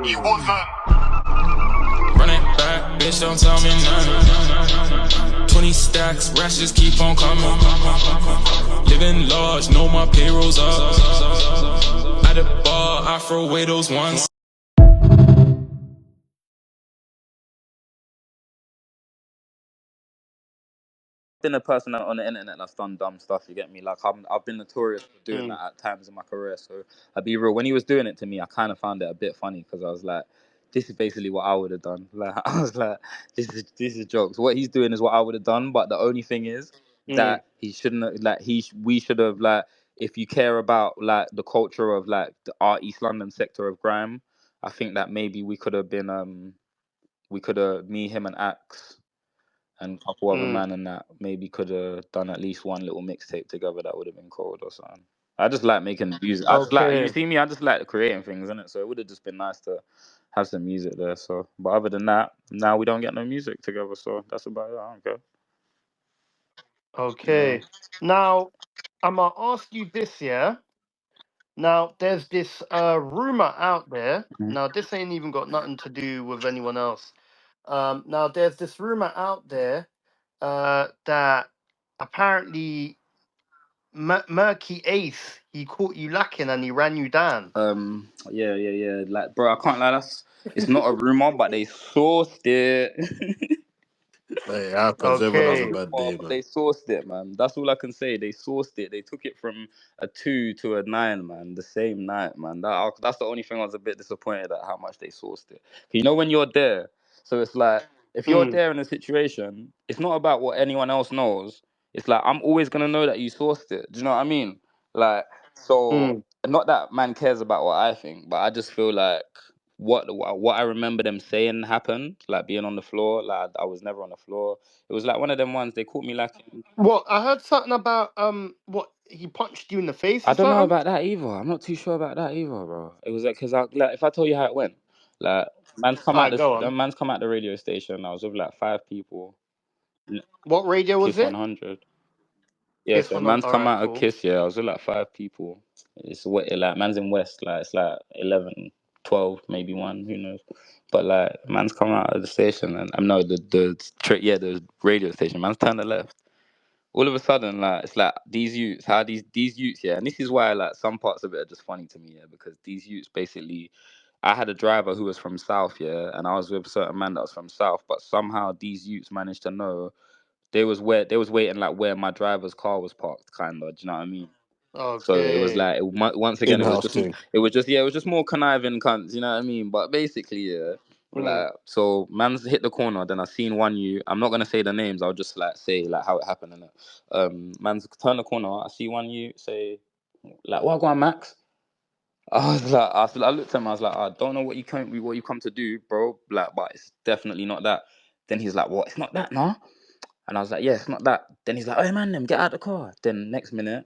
He wasn't. Run it back, bitch, don't tell me nothing. 20 stacks, rashes keep on coming. Living large, know my payroll's up. At the bar, I throw away those ones. Been a person on the internet that's done dumb stuff. You get me? Like I've been notorious for doing that at times in my career. So I'll be real. When he was doing it to me, I kind of found it a bit funny because I was like, "This is basically what I would have done." Like I was like, "This is jokes. What he's doing is what I would have done." But the only thing is that he shouldn't have, like we should have like if you care about like the culture of like our East London sector of grime, I think that maybe we could have been me, him, and Axe and a couple other man and that maybe could have done at least one little mixtape together that would have been cold or something. I just like making music. I just like you Okay. see me. I just like creating things, innit? So it would have just been nice to have some music there. So, but other than that, now we don't get no music together. So that's about it. I don't care. Okay. Now, I'm gonna ask you this, yeah. Now, there's this rumor out there. Mhm. Now, this ain't even got nothing to do with anyone else. Now, there's this rumor out there that apparently Murky Ace he caught you lacking and he ran you down. Yeah. Like, bro, I can't lie. It's not a rumor, but they sourced it. Hey, it happens. Everyone has a Okay. bad day, But man. they sourced it, man. That's all I can say. They sourced it. They took it from a 2 to a 9, man. The same night, man. That's the only thing I was a bit disappointed at how much they sourced it. You know when you're there, so it's like if you're Mm, there in a situation, it's not about what anyone else knows. It's like I'm always gonna know that you sourced it. Do you know what I mean? Like so, mm. not that man cares about what I think, but I just feel like what I remember them saying happened, like being on the floor. Like I was never on the floor. It was like one of them ones they caught me like What I heard something about what he punched you in the face I or don't know something. about that either. I'm not too sure about that either, bro. It was like because like if I tell you how it went, like Alright, go on. man's come out the radio station. I was with like 5 people. What radio was Kiss it? 100. Yeah, Kiss so one on. man's All come right, out of cool. Kiss. Yeah, I was with like 5 people. It's what like man's in West. Like it's like 11, 12, maybe one. Who knows? But like man's come out of the station and I'm no the radio station. Man's turned the left. All of a sudden, like it's like these youths, how these youths, yeah, and this is why like some parts of it are just funny to me, yeah, because these youths basically, I had a driver who was from South, yeah, and I was with a certain man that was from South, but somehow these youths managed to know they was waiting like where my driver's car was parked, kind of, do you know what I mean? So it was Okay. like once again In-house thing. it was just more conniving cunts, you know what I mean? But basically, yeah, Mm. like so man's hit the corner, then I seen one you. I'm not gonna say the names. I'll just like say like how it happened in it. Man's turned the corner. I see one you say like what go on Max. I looked at him. I was like, I don't know what you come to do, bro. Like, but it's definitely not that. Then he's like, what? It's not that, nah. And I was like, yeah, it's not that. Then he's like, hey man, them get out the car. Then next minute,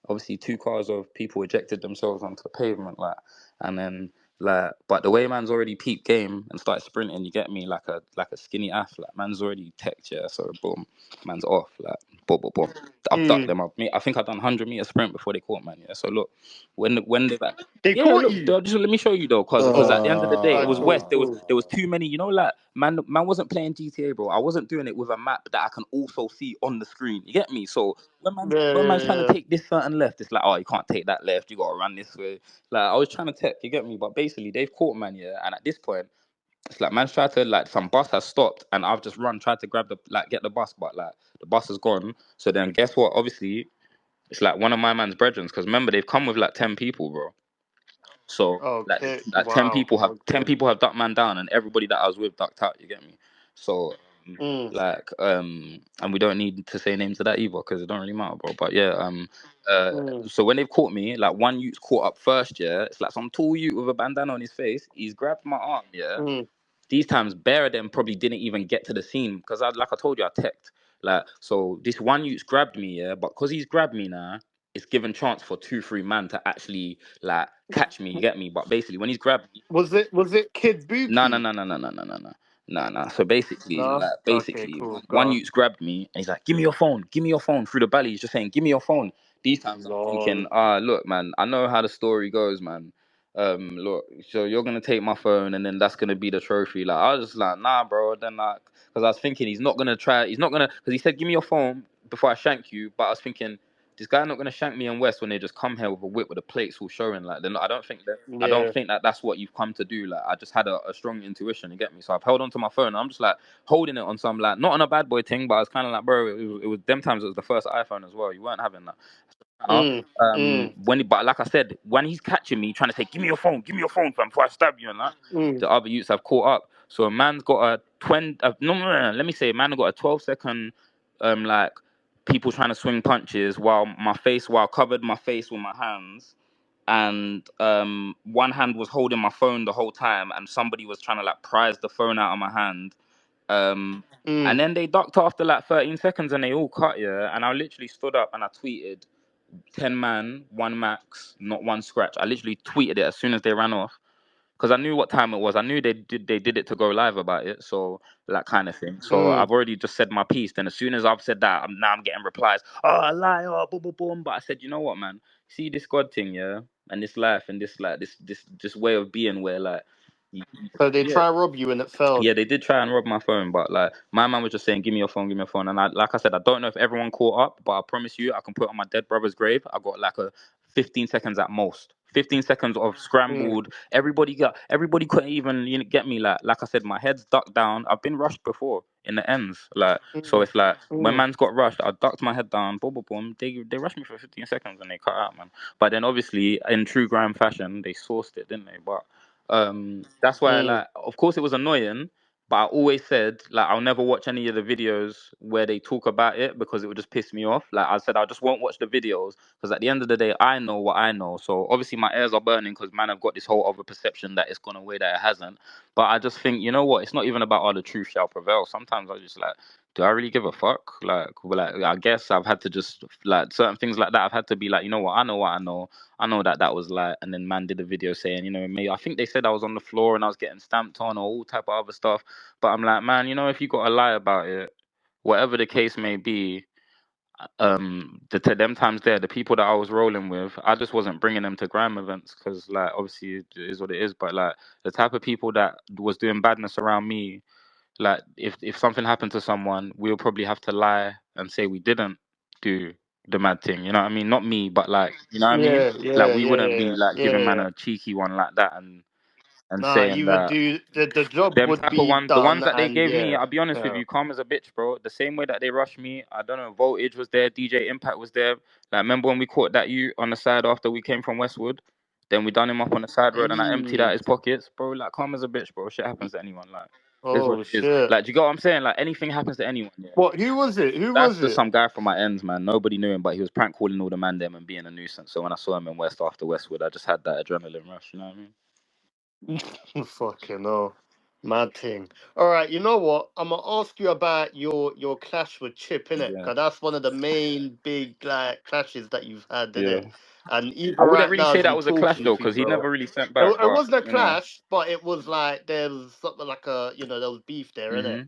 obviously 2 cars of people ejected themselves onto the pavement, like, and then like, but the way man's already peeped game and started sprinting, you get me, like a skinny ass, like man's already teched, yeah. So boom, man's off, like boom, boom, boom. I've ducked Mm. them. I think I've done 100 meter sprint before they caught man, yeah. So look, when they like, They yeah, caught look, you. just let me show you though, cause at the end of the day, it Alright, was cool, West. cool. There was too many, you know, like man wasn't playing GTA, bro. I wasn't doing it with a map that I can also see on the screen. You get me? So Yeah, when yeah, man's trying to yeah. take this certain left, it's like, oh, you can't take that left. You gotta run this way. Like I was trying to tech, you get me? But basically, they've caught man, yeah. And at this point, it's like man's tried to like some bus has stopped, and I've just tried to grab the like get the bus, but like the bus is gone. So then guess what? Obviously, it's like one of my man's brethrens, because remember they've come with like 10 people, bro. So Okay. like Wow. ten Okay. people have ducked man down, and everybody that I was with ducked out. You get me? So Mm. and we don't need to say names of that either because it don't really matter, bro. But yeah, Mm. so when they've caught me, like one youth's caught up first, yeah. It's like some tall youth with a bandana on his face. He's grabbed my arm, yeah. Mm. These times, Bear of them probably didn't even get to the scene because like I told you, I teched. Like so, this one youth's grabbed me, yeah. But because he's grabbed me now, it's given chance for 2, 3 man to actually like catch me. You get me? But basically, when he's grabbed me, Was it Kid no, no, Buki? no, no, no, no, no, no, no, no, no. So basically, No. Okay. Cool. Go one on. youth's grabbed me and he's like, give me your phone." Through the belly, he's just saying, "Give me your phone." These times I'm thinking, Lol. look, man, I know how the story goes, man. look, so you're gonna take my phone and then that's gonna be the trophy. Like I was just like, nah, bro. Then like, because I was thinking he's not gonna try. He's not gonna, because he said, give me your phone before I shank you. But I was thinking, this guy not gonna shank me and West when they just come here with a whip with the plates all showing. Like, then I don't think that. I don't Yeah. think that that's what you've come to do. Like, I just had a strong intuition. You get me? So I've held onto my phone. And I'm just like holding it on some like not on a bad boy thing, but I was kind of like, bro, it was them times. It was the first iPhone as well. You weren't having that. Mm. Mm. But like I said, when he's catching me, trying to say, give me your phone, fam, before I stab you," and that, Mm. the other youths have caught up. So a man's got a 20, no, let me say, a man got a 12-second, like people trying to swing punches while I covered my face with my hands, and one hand was holding my phone the whole time, and somebody was trying to like prise the phone out of my hand. Um, and Mm. then they ducked after like 13 seconds, and they all cut, yeah. And I literally stood up and I tweeted, 10 man, one max, not one scratch. I literally tweeted it as soon as they ran off because I knew what time it was. I knew they did it to go live about it, so that kind of thing. So Mm. I've already just said my piece. Then as soon as I've said that, I'm getting replies. Oh, I lie. Oh, boom, boom, boom. But I said, you know what, man? See this God thing, yeah, and this life and this like this way of being where like, So they yeah. try rob you and it failed. Yeah, they did try and rob my phone, but like my man was just saying, "Give me your phone, give me your phone." And like I said, I don't know if everyone caught up, but I promise you, I can put it on my dead brother's grave. I got like a 15 seconds at most. 15 seconds of Mm. scrambled. Everybody couldn't even get me. Like I said, my head's ducked down. I've been rushed before in the ends. Like so, Mm. if like when Mm. man's got rushed, I ducked my head down. Boom, boom, boom. They rushed me for 15 seconds and they cut out, man. But then obviously in true grime fashion, they sourced it, didn't they? But that's why Mm. like of course it was annoying, but I always said like I'll never watch any of the videos where they talk about it because it would just piss me off. Like I said, I just won't watch the videos because at the end of the day I know what I know. So obviously my ears are burning because man I've got this whole other perception that it's gone away that it hasn't. But I just think, you know what, it's not even about the truth shall prevail. Sometimes I just like, do I really give a fuck? Like I guess I've had to just like certain things like that. I've had to be like, you know what, I know what I know. I know that that was like, and then man did a video saying, you know, me. I think they said I was on the floor and I was getting stamped on or all type of other stuff. But I'm like, man, you know, if you got to lie about it, whatever the case may be, them times there, the people that I was rolling with, I just wasn't bringing them to grime events because, like, obviously it is what it is. But like the type of people that was doing badness around me, like if something happened to someone, we'll probably have to lie and say we didn't do the mad thing. You know what I mean? Not me, but like, you know what I mean? Yeah. Like Yeah. we Yeah. wouldn't be Yeah. like Yeah. giving man Yeah. a cheeky one like that and Nah, saying you would that. do the job Them would type of be ones, the done, ones that they and gave me, yeah. I'll be honest with Yeah. you, calm as a bitch, bro. The same way that they rushed me, I don't know, Voltage was there, DJ Impact was there. Like, remember when we caught that you on the side after we came from Westwood? Then we done him up on the side road and I emptied out Mm. his pockets, bro. Like, calm as a bitch, bro. Shit happens to anyone. Like, it is what Oh it is. shit! Like, do you get what I'm saying? Like, anything happens to anyone, yeah. What? Who was it? Who That's was just it? some guy from my ends, man. Nobody knew him, but he was prank calling all the man them and being a nuisance. So when I saw him in West after Westwood, I just had that adrenaline rush, you know what I mean? Fucking hell. Mad thing. All right, you know what? I'm gonna ask you about your clash with Chip, innit? Yeah, Because that's one of the main big like clashes that you've had, yeah. innit? And I even wouldn't right really now, say as that we was a clash talking though, to you, because he bro, never really sent back. it But wasn't a you know, clash, but it was like there was something like a there was beef there, innit? hmm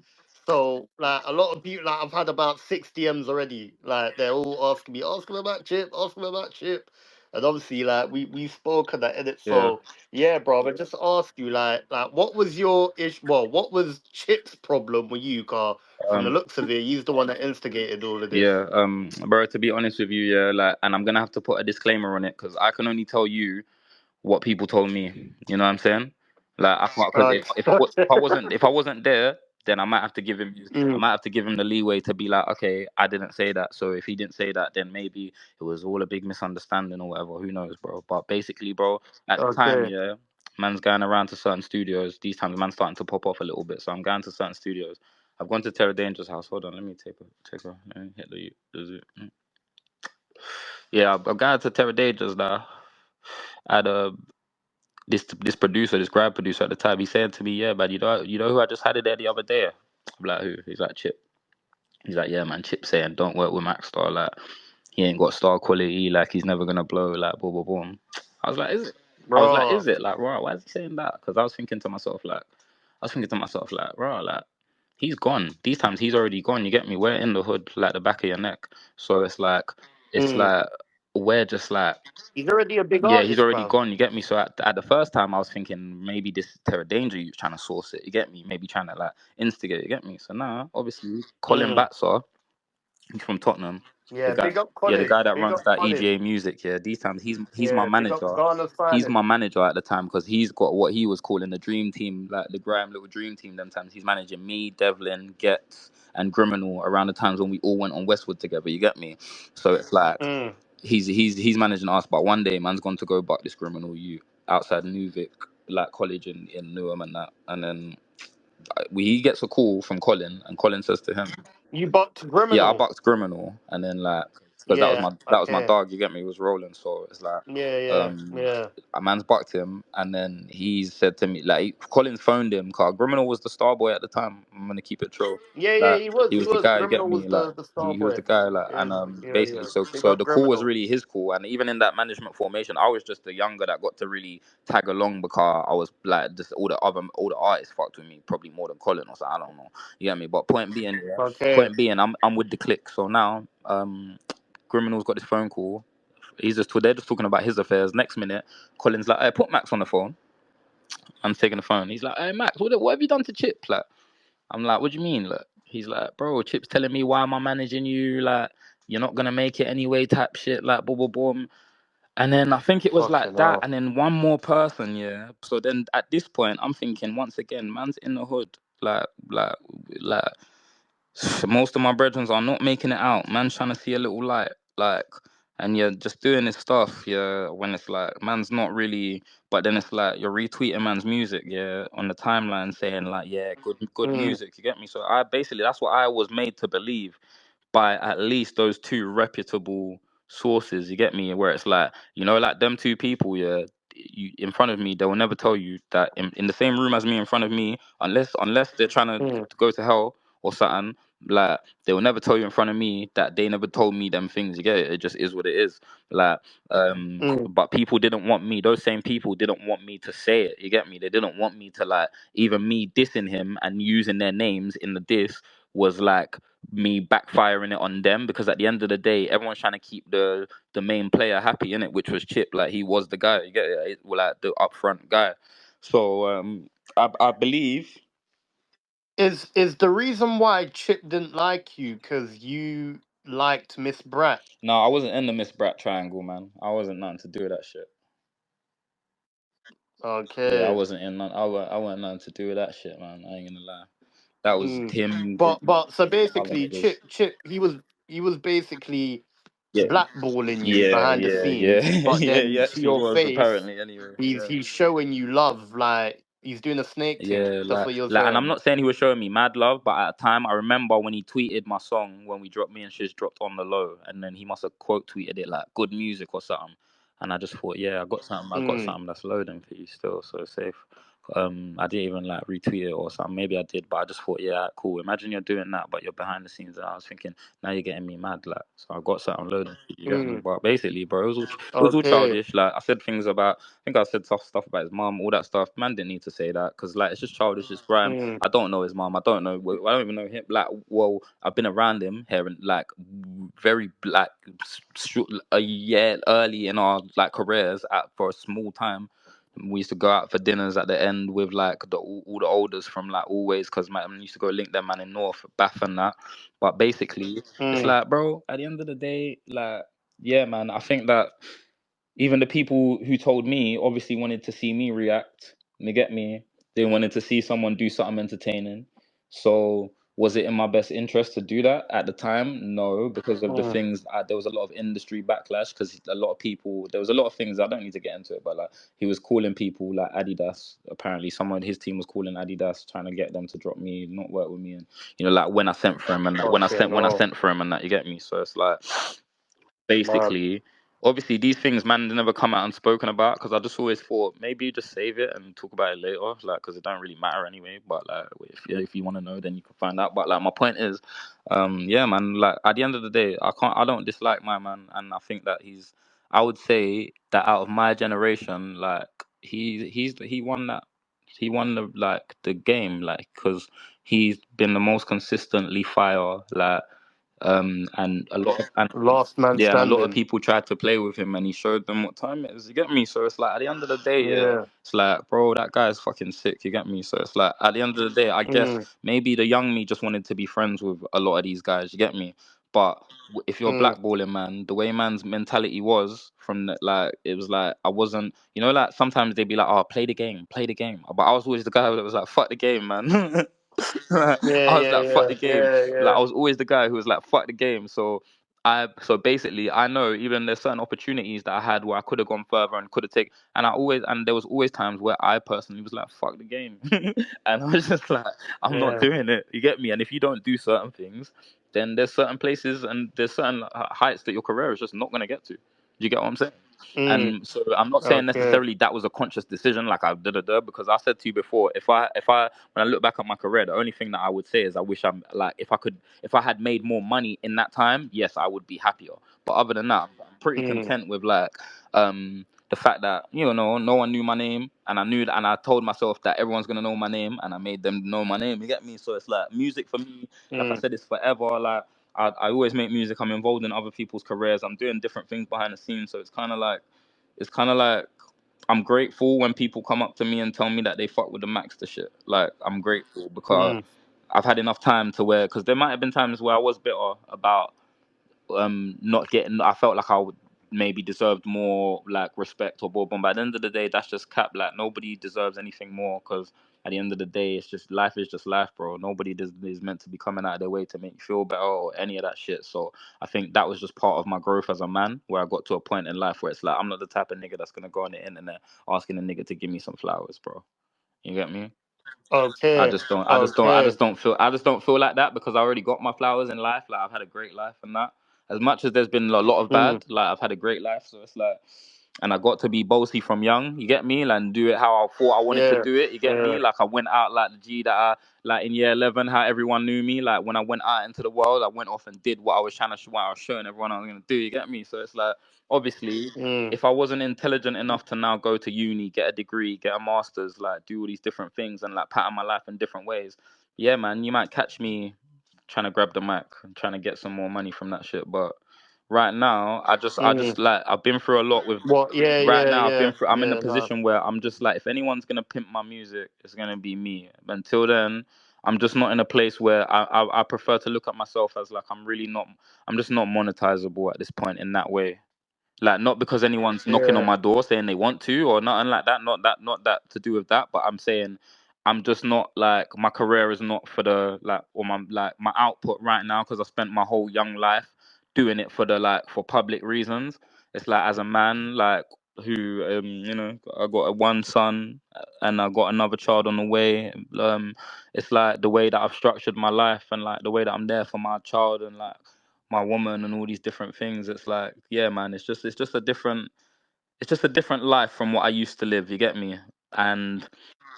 So like a lot of people, like I've had about 6 DMs already. Like they're all asking me about Chip, asking me about Chip, and obviously like we spoke on that in it. yeah. So yeah, bro, I just ask you like what was your ish? Well, what was Chip's problem with you, car? From the Um, looks of it, he's the one that instigated all of this. yeah, bro. To be honest with you, yeah, like, and I'm gonna have to put a disclaimer on it because I can only tell you what people told me. You know what I'm saying? Like I can't, because Okay. if I wasn't there, then I might have to give him I Mm, might have to give him the leeway to be like, okay, I didn't say that. So if he didn't say that, then maybe it was all a big misunderstanding or whatever. Who knows, bro? But basically, bro, at the time, okay. yeah, man's going around to certain studios. These times, man's starting to pop off a little bit. So I'm going to certain studios. I've gone to Terra Danger's house. Hold on, let me let me hit yeah, I've gone to Terra Danger's now. At this producer, this grad producer at the time, he said to me, "Yeah, man, you know who I just had it there the other day." I'm like, "Who?" He's like, "Chip." He's like, "Yeah, man, Chip saying don't work with Maxsta. Like, he ain't got star quality. Like, he's never gonna blow. Like, boom, boom, boom." I was like, "Is it?" I was like, Bro. "Is it?" Like, right? Why is he saying that? Because I was thinking to myself, like, right, like, he's gone. These times he's already gone. You get me? We're in the hood, like the back of your neck. So it's like, it's Mm, like. we're just like, He's already a big yeah, he's artist, already bro. gone. You get me? So at the first time, I was thinking maybe this is Terror Danger. You trying to source it. You get me? Maybe trying to like instigate. You get me? So now, obviously, Colin Mm. Batser, he's from Tottenham. The Yeah, guy, big up yeah, the Colin. guy that Big runs up that Colin. EGA Music. Yeah, these times he's my Yeah, big up manager. Ghana's He's finest. my manager at the time because he's got what he was calling the dream team, like the Graham little dream team. Them times he's managing me, Devlin, Getz, and Criminal around the times when we all went on Westwood together. You get me? So it's like Mm. he's managing us, but one day man's gone to go buck this Criminal you outside Newvic, like college in Newham and that, and then he gets a call from Colin, and Colin says to him. You boxed Yeah, I criminal. boxed Criminal, and then like because Yeah. that was my Okay. dog. You get me? He was rolling, so it's like Yeah. Yeah. um, Yeah. a man's bucked him, and then he said to me like Collins phoned him. Cause Criminal was the star boy at the time. I'm gonna keep it true. Yeah. Yeah. Like He was. he He was the was. guy. You get Criminal was me? Like the star he was boy. the guy. Like Yeah. and Yeah. basically Yeah. Big so up the call was criminal. really his call, and even in that management formation, I was just the younger that got to really tag along because I was like just all the artists fucked with me probably more than Colin or something. I don't know. You get me? But point being, yeah, Okay. point being, I'm with the click. So now, Criminal's got this phone call. They're just talking about his affairs. Next minute, Colin's like, "Hey, put Max on the phone." I'm taking the phone. He's like, "Hey, Max, what have you done to Chip?" Like, I'm like, "What do you mean?" Like, he's like, "Bro, Chip's telling me why am I managing you? Like, you're not gonna make it anyway." Type shit. Like, boom, boom, boom. And then I think it was like Fucking that, hell. and then one more person, yeah. So then at this point, I'm thinking once again, man's in the hood, like most of my brethren are not making it out. Man's trying to see a little light, like, and you're just doing this stuff, yeah. When it's like, man's not really, but then it's like you're retweeting man's music, yeah, on the timeline saying like, yeah, good Mm. music. You get me? So I basically that's what I was made to believe by at least those two reputable sources. You get me? Where it's like, like them two people, yeah, in front of me, they will never tell you that in the same room as me in front of me, unless they're trying Mm. to go to hell or something. Like they will never tell you in front of me that they never told me them things. You get it? It just is what it is. Like, Mm. but people didn't want me. Those same people didn't want me to say it. You get me? They didn't want me to like even me dissing him and using their names in the diss was like me backfiring it on them because at the end of the day, everyone's trying to keep the main player happy in it, which was Chip. Like he was the guy, you get it, like the upfront guy. So I believe Is the reason why Chip didn't like you because you liked Miss Brat? no, I wasn't in the Miss Brat triangle, man. I wasn't nothing to do with that shit. Yeah, I Okay. wasn't in none. I wasn't nothing to do with that shit, man. I ain't gonna lie. That was Mm. him doing But so other basically, niggas. Chip, he was basically Yeah, blackballing you yeah, behind the yeah, yeah, scenes, but yeah. then He to actually your was face, apparently. Anyway, he's yeah. he's showing you love, like he's doing a snake thing. Yeah, That's what you're and I'm saying. not saying he was showing me mad love, but at a time I remember when he tweeted my song when we dropped me and Shiz dropped on the low, and then he must have quote tweeted it like good music or something, and I just thought, yeah, I got Mm. something that's loading for you still, so safe. I didn't even like retweet it or something. Maybe I did, but I just thought, yeah, cool. Imagine you're doing that, but you're behind the scenes. And I was thinking, now you're getting me mad, like. So I got something loading. You get me? Mm. But basically, bro, it was all Okay. childish. Like I said things about. I think I said tough stuff about his mom, all that stuff. Man didn't need to say that because like it's just childish. It's grime. Mm. I don't know his mom. I don't know. I don't even know him. Like, well, I've been around him here and like very like a year early in our like careers for a small time. We used to go out for dinners at the end with like all the olders from like always because man used to go link them man in North Bath and that. But basically, it's Mm. like, bro, at the end of the day, like, yeah, man, I think that even the people who told me obviously wanted to see me react. You get me? They wanted to see someone do something entertaining. So was it in my best interest to do that at the time? No, because of the Mm. things there was a lot of industry backlash because a lot of people there was a lot of things I don't need to get into it, but like he was calling people like Adidas. Apparently, someone his team was calling Adidas, trying to get them to drop me, not work with me, and like when I sent for him and that, Okay. when I No. sent for him and that, you get me. So it's like Man. basically obviously these things man never come out and spoken about because I just always thought maybe you just save it and talk about it later like because it don't really matter anyway but like if you want to know then you can find out but like my point is yeah man like at the end of the day I don't dislike my man and I think that I would say that out of my generation like he won that he won the like the game like because he's been the most consistently fire like And a lot of Last man yeah, and a lot of standing. people tried to play with him, and he showed them what time it is. You get me? So it's like at the end of the day, yeah, Yeah. it's like, bro, that guy's fucking sick. You get me? So it's like at the end of the day, I guess Mm, maybe the young me just wanted to be friends with a lot of these guys. You get me? But if you're mm, blackballing, man, the way man's mentality was from the, like, it was like I wasn't, you know, like sometimes they'd be like, oh, play the game, play the game. But I was always the guy that was like, fuck the game, man. I yeah, was yeah, like, fuck yeah, the game. yeah, Like yeah. I was always the guy who was like, fuck the game. So basically I know even there's certain opportunities that I had where I could have gone further and could have taken, and there was always times where I personally was like, fuck the game. And I was just like, I'm not Yeah. doing it. You get me? And if you don't do certain things, then there's certain places and there's certain heights that your career is just not gonna get to. Do you get what I'm saying? Mm, And so I'm not saying okay. necessarily that was a conscious decision, like I did, because I said to you before, when I look back at my career, the only thing that I would say is I wish I'm like, if I had made more money in that time, yes, I would be happier. But other than that, I'm pretty Mm, content with like the fact that, you know, no one knew my name, and I knew that, and I told myself that everyone's gonna know my name, and I made them know my name. You get me? So it's like music for me, like I mm, said, it's forever. Like I always make music. I'm involved in other people's careers. I'm doing different things behind the scenes. So it's kind of like I'm grateful when people come up to me and tell me that they fuck with the Maxsta shit. Like I'm grateful because mm, I've had enough time to where, because there might have been times where I was bitter about not getting, I felt like I would maybe deserved more like respect or boredom, but at the end of the day that's just cap. Like nobody deserves anything more, because at the end of the day it's just life is just life, bro. Nobody is meant to be coming out of their way to make you feel better or any of that shit. So I think that was just part of my growth as a man, where I got to a point in life where it's like I'm not the type of nigga that's gonna go on the internet asking a nigga to give me some flowers, bro. You get me? I okay. just don't. I just don't. I Okay. just don't feel. I just don't feel like that, because I already got my flowers in life. Like I've had a great life and that. As much as there's been a lot of Mm, bad, like I've had a great life. So it's like, and I got to be bossy from young. You get me? Like and do it how I thought I wanted to yeah. do it. You get Yeah. me? Like I went out like the G that I like in year 11. How everyone knew me. Like when I went out into the world, I went off and did what I was trying to. What I was showing everyone I was gonna do. You get me? So it's like, obviously, Mm, if I wasn't intelligent enough to now go to uni, get a degree, get a master's, like do all these different things and like pattern my life in different ways, yeah, man, you might catch me trying to grab the mic and trying to get some more money from that shit. But right now, I just mm. like I've been through a lot with. What? Yeah, Right yeah, now, yeah, I'm in a yeah. No. position where I'm just like, if anyone's gonna pimp my music, it's gonna be me. Until then, I'm just not in a place where I prefer to look at myself as like I'm just not monetizable at this point in that way. Like not because anyone's knocking on Yeah. my door saying they want to or nothing like that. Not that to do with that. But I'm saying I'm just not like, my career is not for the like, or my output right now, because I spent my whole young life doing it for the like for public reasons. It's like as a man like who I got a one son and I got another child on the way. It's like the way that I've structured my life and like the way that I'm there for my child and like my woman and all these different things. It's like, yeah, man, it's just a different life from what I used to live. You get me? And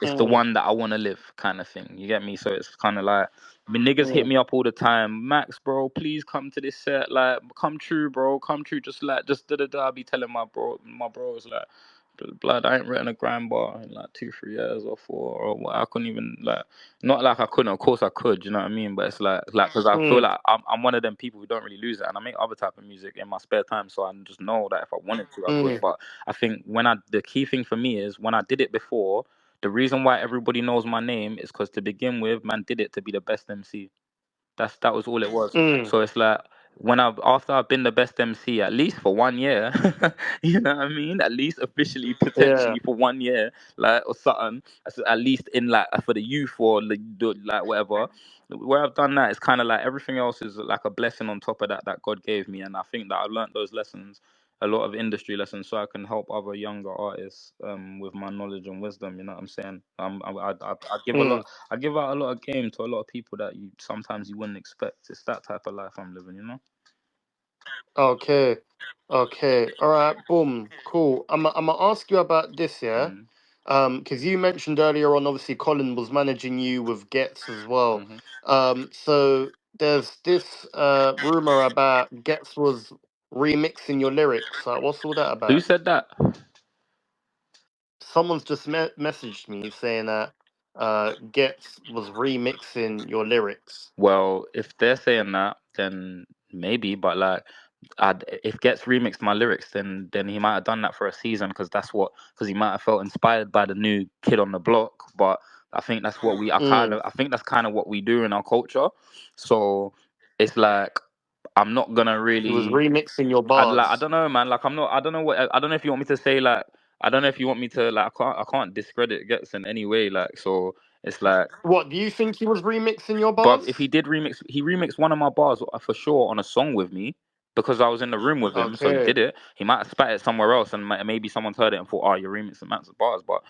it's the Mm, one that I want to live, kind of thing. You get me? So it's kind of like, I mean, niggas hit mm, me up all the time. Max, bro, please come to this set. Like, come true, bro. Come true. Just da da da. I be telling my bros like, blood, I ain't written a grind bar in like 2 3 years or four or what. I couldn't even like, not like I couldn't. Of course I could. You know what I mean? But it's like because I feel mm, like I'm one of them people who don't really lose it, and I make other type of music in my spare time. So I just know that if I wanted to, I could. mm. But I think the key thing for me is when I did it before. The reason why everybody knows my name is because to begin with, man did it to be the best MC. That was all it was. Mm, So it's like when after I've been the best MC at least for 1 year, you know what I mean? At least officially, yeah. potentially for 1 year, like or something. At least in like for the youth or like whatever. Where I've done that, it's kind of like everything else is like a blessing on top of that God gave me, and I think that I learned those lessons, a lot of industry lessons, so I can help other younger artists with my knowledge and wisdom. You know what I'm saying? I give a lot. Mm. I give out a lot of game to a lot of people that you wouldn't expect. It's that type of life I'm living, you know? Okay. Okay. All right. Boom. Cool. I'm gonna ask you about this, yeah. Mm, Because you mentioned earlier on, obviously Colin was managing you with Gets as well. hmm So there's this rumor about Gets was remixing your lyrics. What's all that Who about? said that? Someone's just messaged me saying that Gets was remixing your lyrics. Well, if they're saying that, then maybe. But like, if Gets remixed my lyrics, then he might have done that for a season because he might have felt inspired by the new kid on the block. But I think that's what I think that's kind of what we do in our culture. So it's like I'm not gonna He was really. remixing your I bars. don't know, man. Like I'm not. I don't know what. I don't know if you want me to say like. I don't know if you want me to like. I can't discredit Gets in any way. Like so, it's like. What do you think he was remixing your But bars? if he did remix, he remixed one of my bars for sure on a song with me because I was in the room with him. So he Okay. did it. He might have spat it somewhere else, and maybe someone's heard it and thought, "Oh, you're remixing Max's bars." But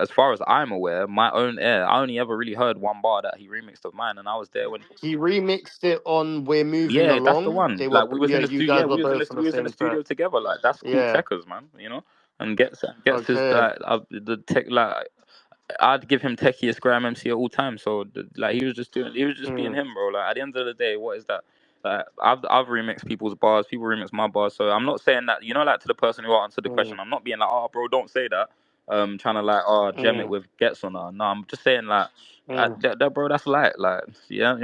as far as I'm aware, my own air, I only ever really heard one bar that he remixed of mine, and I was there when. He remixed it on "We're Moving Yeah, that's the Along." one. Like we was Yeah, in the you studio. Yeah, guys were both on we the was in the same track. studio together. Like that's cool Yeah. checkers, man. You know, and gets his Okay. the tech like. I'd give him techiest Grime MC at all time. So like he was just being Mm. him, bro. Like at the end of the day, what is that? Like I've remixed people's bars, people remix my bars. So I'm not saying that, like to the person who answered the question, Mm. I'm not being like, oh bro, don't say that. Trying to like gem it Mm. with Gets on her. No, I'm just saying like Mm. that bro, that's light. Like yeah,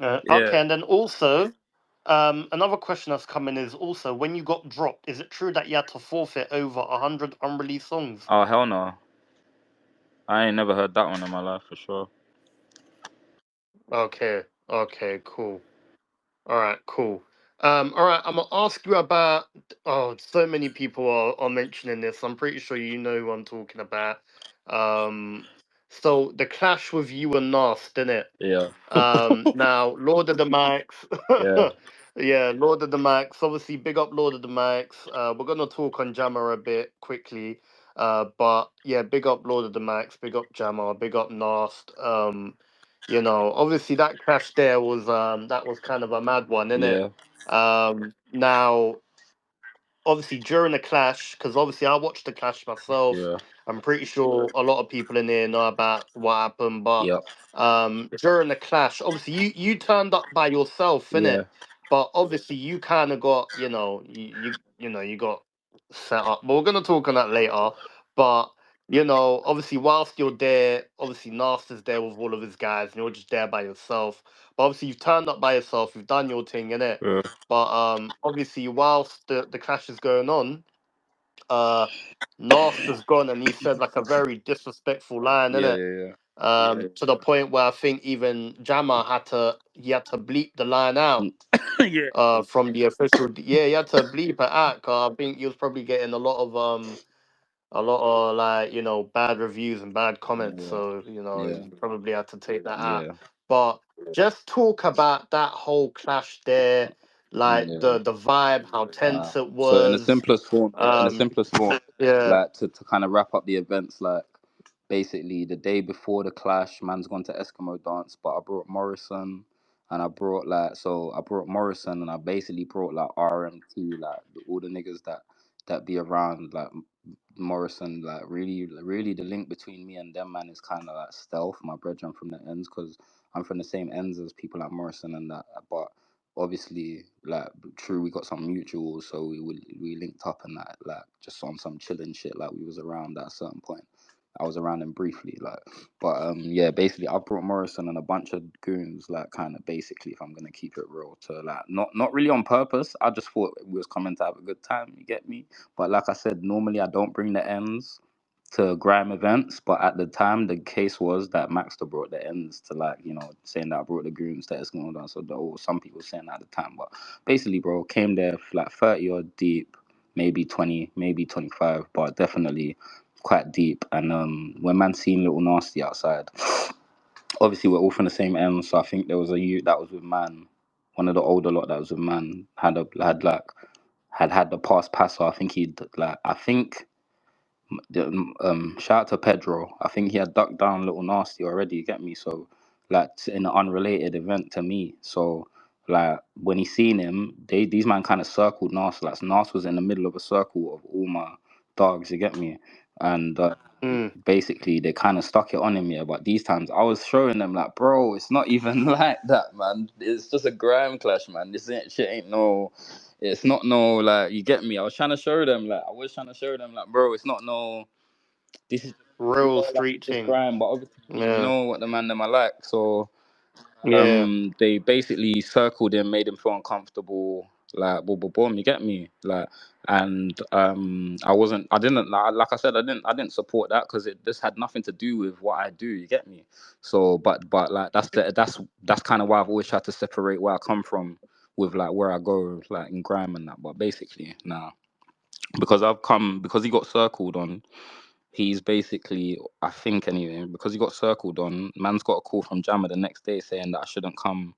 Okay, yeah. and then also, another question that's coming is also when you got dropped, is it true that you had to forfeit over 100 unreleased songs? Oh hell no, I ain't never heard that one in my life for sure. Okay. Okay. Cool. All right. Cool. All right. I'm gonna ask you about. Oh, so many people are mentioning this. I'm pretty sure you know who I'm talking about. Um. So the clash with you and Narst, didn't it? Yeah, Now Lord of the Mics, yeah, yeah, Lord of the Mics. Obviously, big up Lord of the Mics. We're gonna talk on Jammer a bit quickly, but yeah, big up Lord of the Mics, big up Jammer, big up Nast. Obviously that clash there was kind of a mad one, innit? yeah, Now obviously during the clash, because obviously I watched the clash myself. yeah, I'm pretty sure a lot of people in here know about what happened, but yeah, during the clash, obviously you turned up by yourself, innit? yeah, But obviously you kind of got, you got set up. But we're gonna talk on that later. But obviously whilst you're there, obviously Nast is there with all of his guys, and you're just there by yourself. But obviously you've turned up by yourself, you've done your thing, innit? yeah, But obviously, whilst the clash is going on, uh, Narst has gone and he said like a very disrespectful line, yeah, innit? yeah, To the point where I think even Jammer had to bleep the line out. yeah. From the official, yeah, he had to bleep it out. 'Cause I think he was probably getting a lot of like bad reviews and bad comments, Yeah, so yeah, you probably had to take that out. yeah, But just talk about that whole clash there, like yeah. the vibe, how tense it So in the was. simplest form, um yeah. like to kind of wrap up the events, like basically the day before the clash, man's gone to Eskimo dance, but I brought Morrison, and I brought Morrison, and I basically brought like RMT, like all the niggas that be around, like Morrison, like really the link between me and them, man, is kind of like stealth. My brethren from the ends, because I'm from the same ends as people like Morrison and that. But obviously, like true, we got some mutuals, so we linked up and that, like just on some chilling shit. Like we was around at a certain point. I was around him briefly, like, but yeah, basically, I brought Morrison and a bunch of goons, like, kind of basically, if I'm gonna keep it real, to like, not really on purpose. I just thought we was coming to have a good time. You get me? But like I said, normally I don't bring the ends to grime events, but at the time the case was that Maxsta brought the ends to, like, saying that I brought the goons that is going on. So some people saying that at the time, but basically, bro, came there like 30 odd deep, maybe 20, maybe 25, but definitely quite deep. And when man seen Little Nasty outside, obviously we're all from the same end, so I think there was a youth that was with man, one of the older lot that was with man, had the passer. I think shout out to Pedro. I think he had ducked down Little Nasty already. You get me? So like in an unrelated event to me. So like when he seen him, these man kind of circled Nas. Like Nas was in the middle of a circle of all my dogs. You get me? And Mm. basically they kind of stuck it on him, yeah. But these times I was showing them like, bro, it's not even like that, man. It's just a grime clash, man. This shit ain't no. It's not no, like, you get me. I was trying to show them like, bro, it's not no. This is Real street just thing. grime, but obviously you Yeah. know what the man them are like. So Yeah. they basically circled him, made him feel uncomfortable, like boom, boom, boom. You get me, like, and I didn't like I said, I didn't support that because this had nothing to do with what I do. You get me? So, but like that's kind of why I've always tried to separate where I come from with like where I go, like in grime and that. But basically, nah, because he got circled on. He's basically, I think anyway, because he got circled on, man's got a call from Jammer the next day saying that I shouldn't come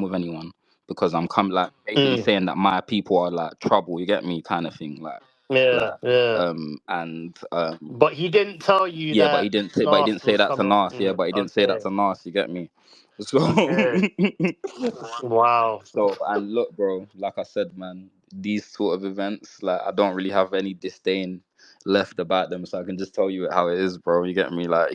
with anyone because I'm come like basically Mm. saying that my people are like trouble, you get me, kind of thing, Yeah. like Yeah. and But he didn't tell you yeah, that but he didn't Narst say was that to coming. Nas, yeah, but he didn't say that Okay. to Nas, you get me, so Okay. Wow. So and look, bro, like I said, man, these sort of events, like I don't really have any disdain left about them, so I can just tell you how it is, bro. You get me? Like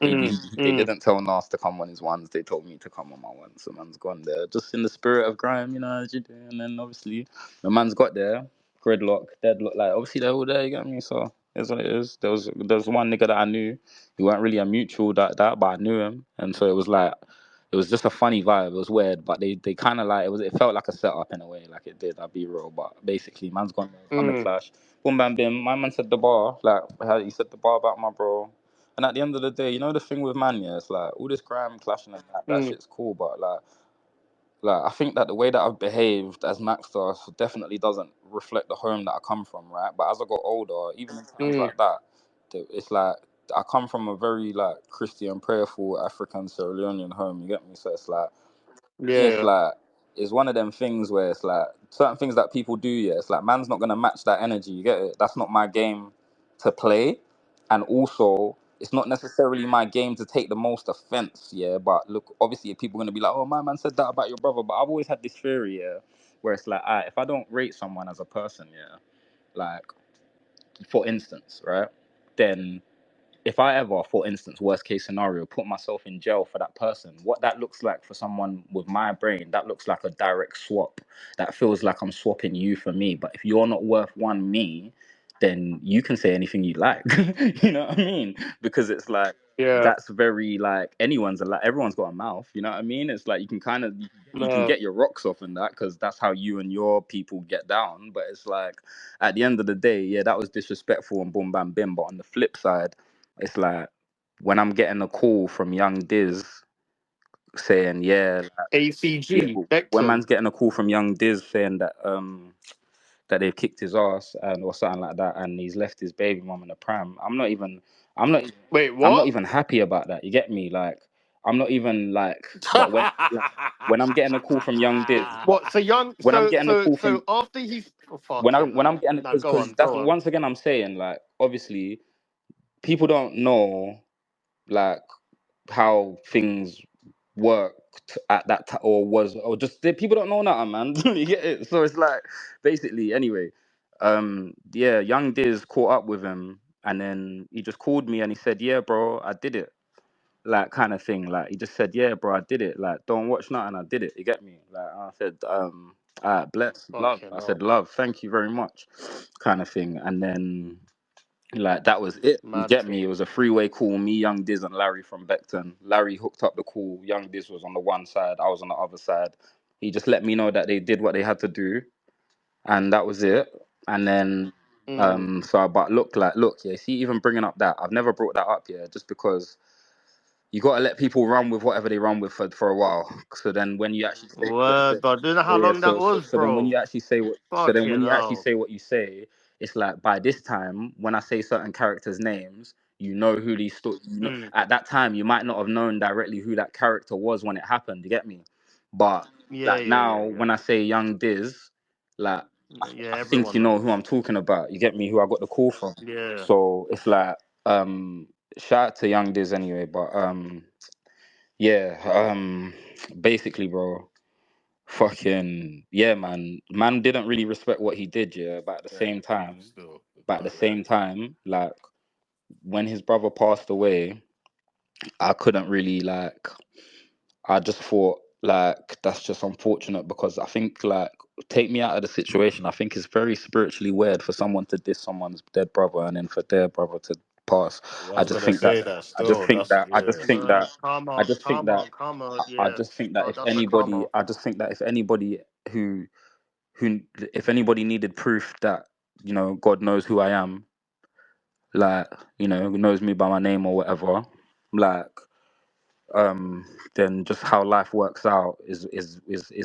Mm. they Mm. didn't tell Nas to come on his ones. They told me to come on my ones. So man's gone there, just in the spirit of grime, you know, as you do. And then obviously the man's got there, gridlock, deadlock. Like obviously they're all there. You get me? So it's what it is. There was one nigga that I knew. He weren't really a mutual that, but I knew him, and so it was like. It was just a funny vibe. It was weird, but they kind of like it felt like a setup in a way, like it did. I'll be real, but basically, man's gone there, done the Mm. clash. Boom, bam, bim. My man said the bar, like how he said the bar about my bro. And at the end of the day, you know the thing with man, yeah, it's like all this crime clashing and that Mm. shit's cool, but like I think that the way that I've behaved as Maxsta definitely doesn't reflect the home that I come from, right? But as I got older, even in times Mm. like that, it's like I come from a very like Christian, prayerful African Sierra Leonean home. You get me? So it's like it's Yeah. like it's one of them things where it's like certain things that people do. Yeah, it's like man's not gonna match that energy. You get it? That's not my game to play, and also it's not necessarily my game to take the most offense. Yeah, but look, obviously people are gonna be like, "Oh, my man said that about your brother," but I've always had this theory, yeah, where it's like, if I don't rate someone as a person, yeah, like for instance, right, then if I ever, for instance, worst case scenario, put myself in jail for that person, what that looks like for someone with my brain, that looks like a direct swap. That feels like I'm swapping you for me. But if you're not worth one me, then you can say anything you like. You know what I mean? Because it's like Yeah. that's very like everyone's got a mouth. You know what I mean? It's like you can kind of you can No. get your rocks off in that because that's how you and your people get down. But it's like at the end of the day, yeah, that was disrespectful and boom bam bim. But on the flip side, it's like when I'm getting a call from young Dizz saying, yeah, ACG. when Becton. man's getting a call from young Dizz saying that they've kicked his ass and or something like that, and he's left his baby mom in a pram. I'm not, Wait, I'm not what? even happy about that. You get me? Like, I'm not even like, but when I'm getting a call from young Dizz, What? So young. when I'm So getting a so call so from after he's fucking when I'm hell. getting Now go because on. that's Go on. once again I'm saying like obviously people don't know like how things worked at that time or was or just people don't know nothing, man. You get it? So it's like basically anyway, yeah, young Diz caught up with him and then he just called me and he said, yeah, bro, I did it. Like kind of thing. Like he just said, yeah, bro, I did it. Like, don't watch nothing, I did it. You get me? Like I said, bless, love. Fucking I hell. said, love, thank you very much, kind of thing. And then like that was it. You Mad get me? It thing. was a three-way call. Me, Young Diz, and Larry from Beckton. Larry hooked up the call. Young Diz was on the one side. I was on the other side. He just let me know that they did what they had to do, and that was it. And then, Mm. but look, yeah. See, even bringing up that, I've never brought that up, yeah, just because you got to let people run with whatever they run with for a while. So then when you actually say Word, but I don't know how yeah, long that was, so then when bro. you actually say Fucking hell. what you say, it's like by this time when I say certain characters' names, you know who these you know, Mm. at that time you might not have known directly who that character was when it happened. You get me? But Yeah, like yeah, yeah, now yeah. when I say Young Diz, like Yeah, I think everyone you know who knows. I'm talking about. You get me? Who I got the call from. Yeah. So it's like shout out to Young Diz anyway, but yeah, basically, bro, fucking yeah, man didn't really respect what he did, yeah, but at the Yeah, same time, still. like when his brother passed away, I couldn't really like. I just thought like that's just unfortunate because I think like take me out of the situation. I think it's very spiritually weird for someone to diss someone's dead brother and then for their brother to Pass. Yeah, I I was just gonna think that. say that. I just Still, think that's that. I just yeah. think that. I Karma, just think that. I yeah. just think that if That's a anybody, karma. I just think that if anybody who, if anybody needed proof that God knows who I am, like knows me by my name or whatever, like then just how life works out is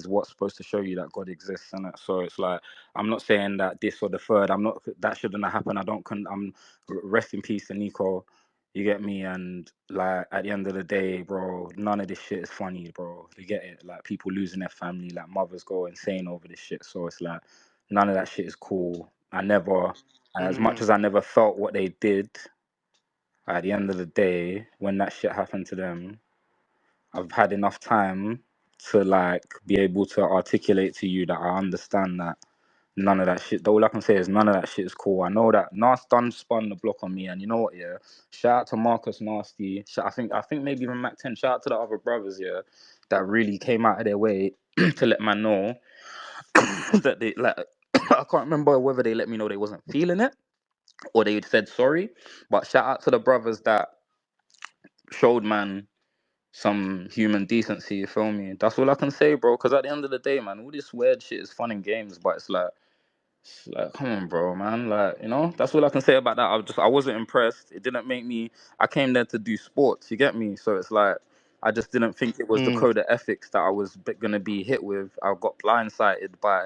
what's supposed to show you that God exists, and so it's like I'm not saying that this or the third. I'm not that shouldn't have happened. I don't. I'm rest in peace to Nico. You get me? And like at the end of the day, bro, none of this shit is funny, bro. You get it? Like people losing their family, like mothers go insane over this shit. So it's like none of that shit is cool. I never, as much Mm, as I never felt what they did. At the end of the day, when that shit happened to them, I've had enough time to like be able to articulate to you that I understand that none of that shit. All I can say is none of that shit is cool. I know that Narst done spun the block on me, and you know what? Yeah, shout out to Marcus Nasty. I think maybe even Mac 10. Shout out to the other brothers, yeah, that really came out of their way to let man know that they like. I can't remember whether they let me know they wasn't feeling it or they said sorry, but shout out to the brothers that showed man some human decency. You feel me? That's all I can say, bro. Because at the end of the day, man, all this weird shit is fun and games, but it's like, come on, bro, man. Like, that's all I can say about that. I wasn't impressed. It didn't make me. I came there to do sports. You get me? So it's like, I just didn't think it was the mm, code of ethics that I was gonna be hit with. I got blindsided by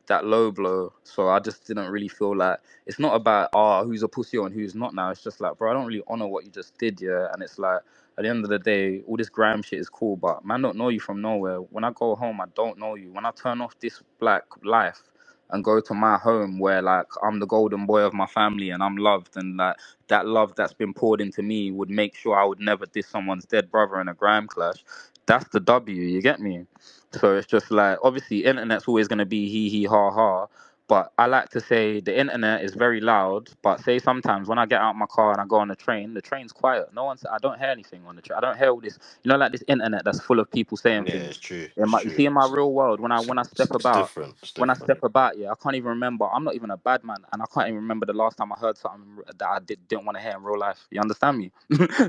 that low blow. So I just didn't really feel like it's not about who's a pussy and who's not now. It's just like, bro, I don't really honor what you just did, yeah. And it's like at the end of the day, all this grime shit is cool, but man don't know you from nowhere. When I go home, I don't know you. When I turn off this black life and go to my home where like I'm the golden boy of my family and I'm loved, and like that love that's been poured into me would make sure I would never diss someone's dead brother in a grime clash. That's the W, you get me? So it's just like obviously internet's always gonna be hee hee ha ha. But I like to say the internet is very loud. But say sometimes when I get out my car and I go on the train's quiet. No one's. I don't hear anything on the train. I don't hear all this. Like this internet that's full of people saying Yeah, things. it's true. In It's my, you true. see, in my real world, when I step It's about, different. It's when I different. step about, yeah, I can't even remember. I'm not even a bad man, and I can't even remember the last time I heard something that I didn't want to hear in real life. You understand me?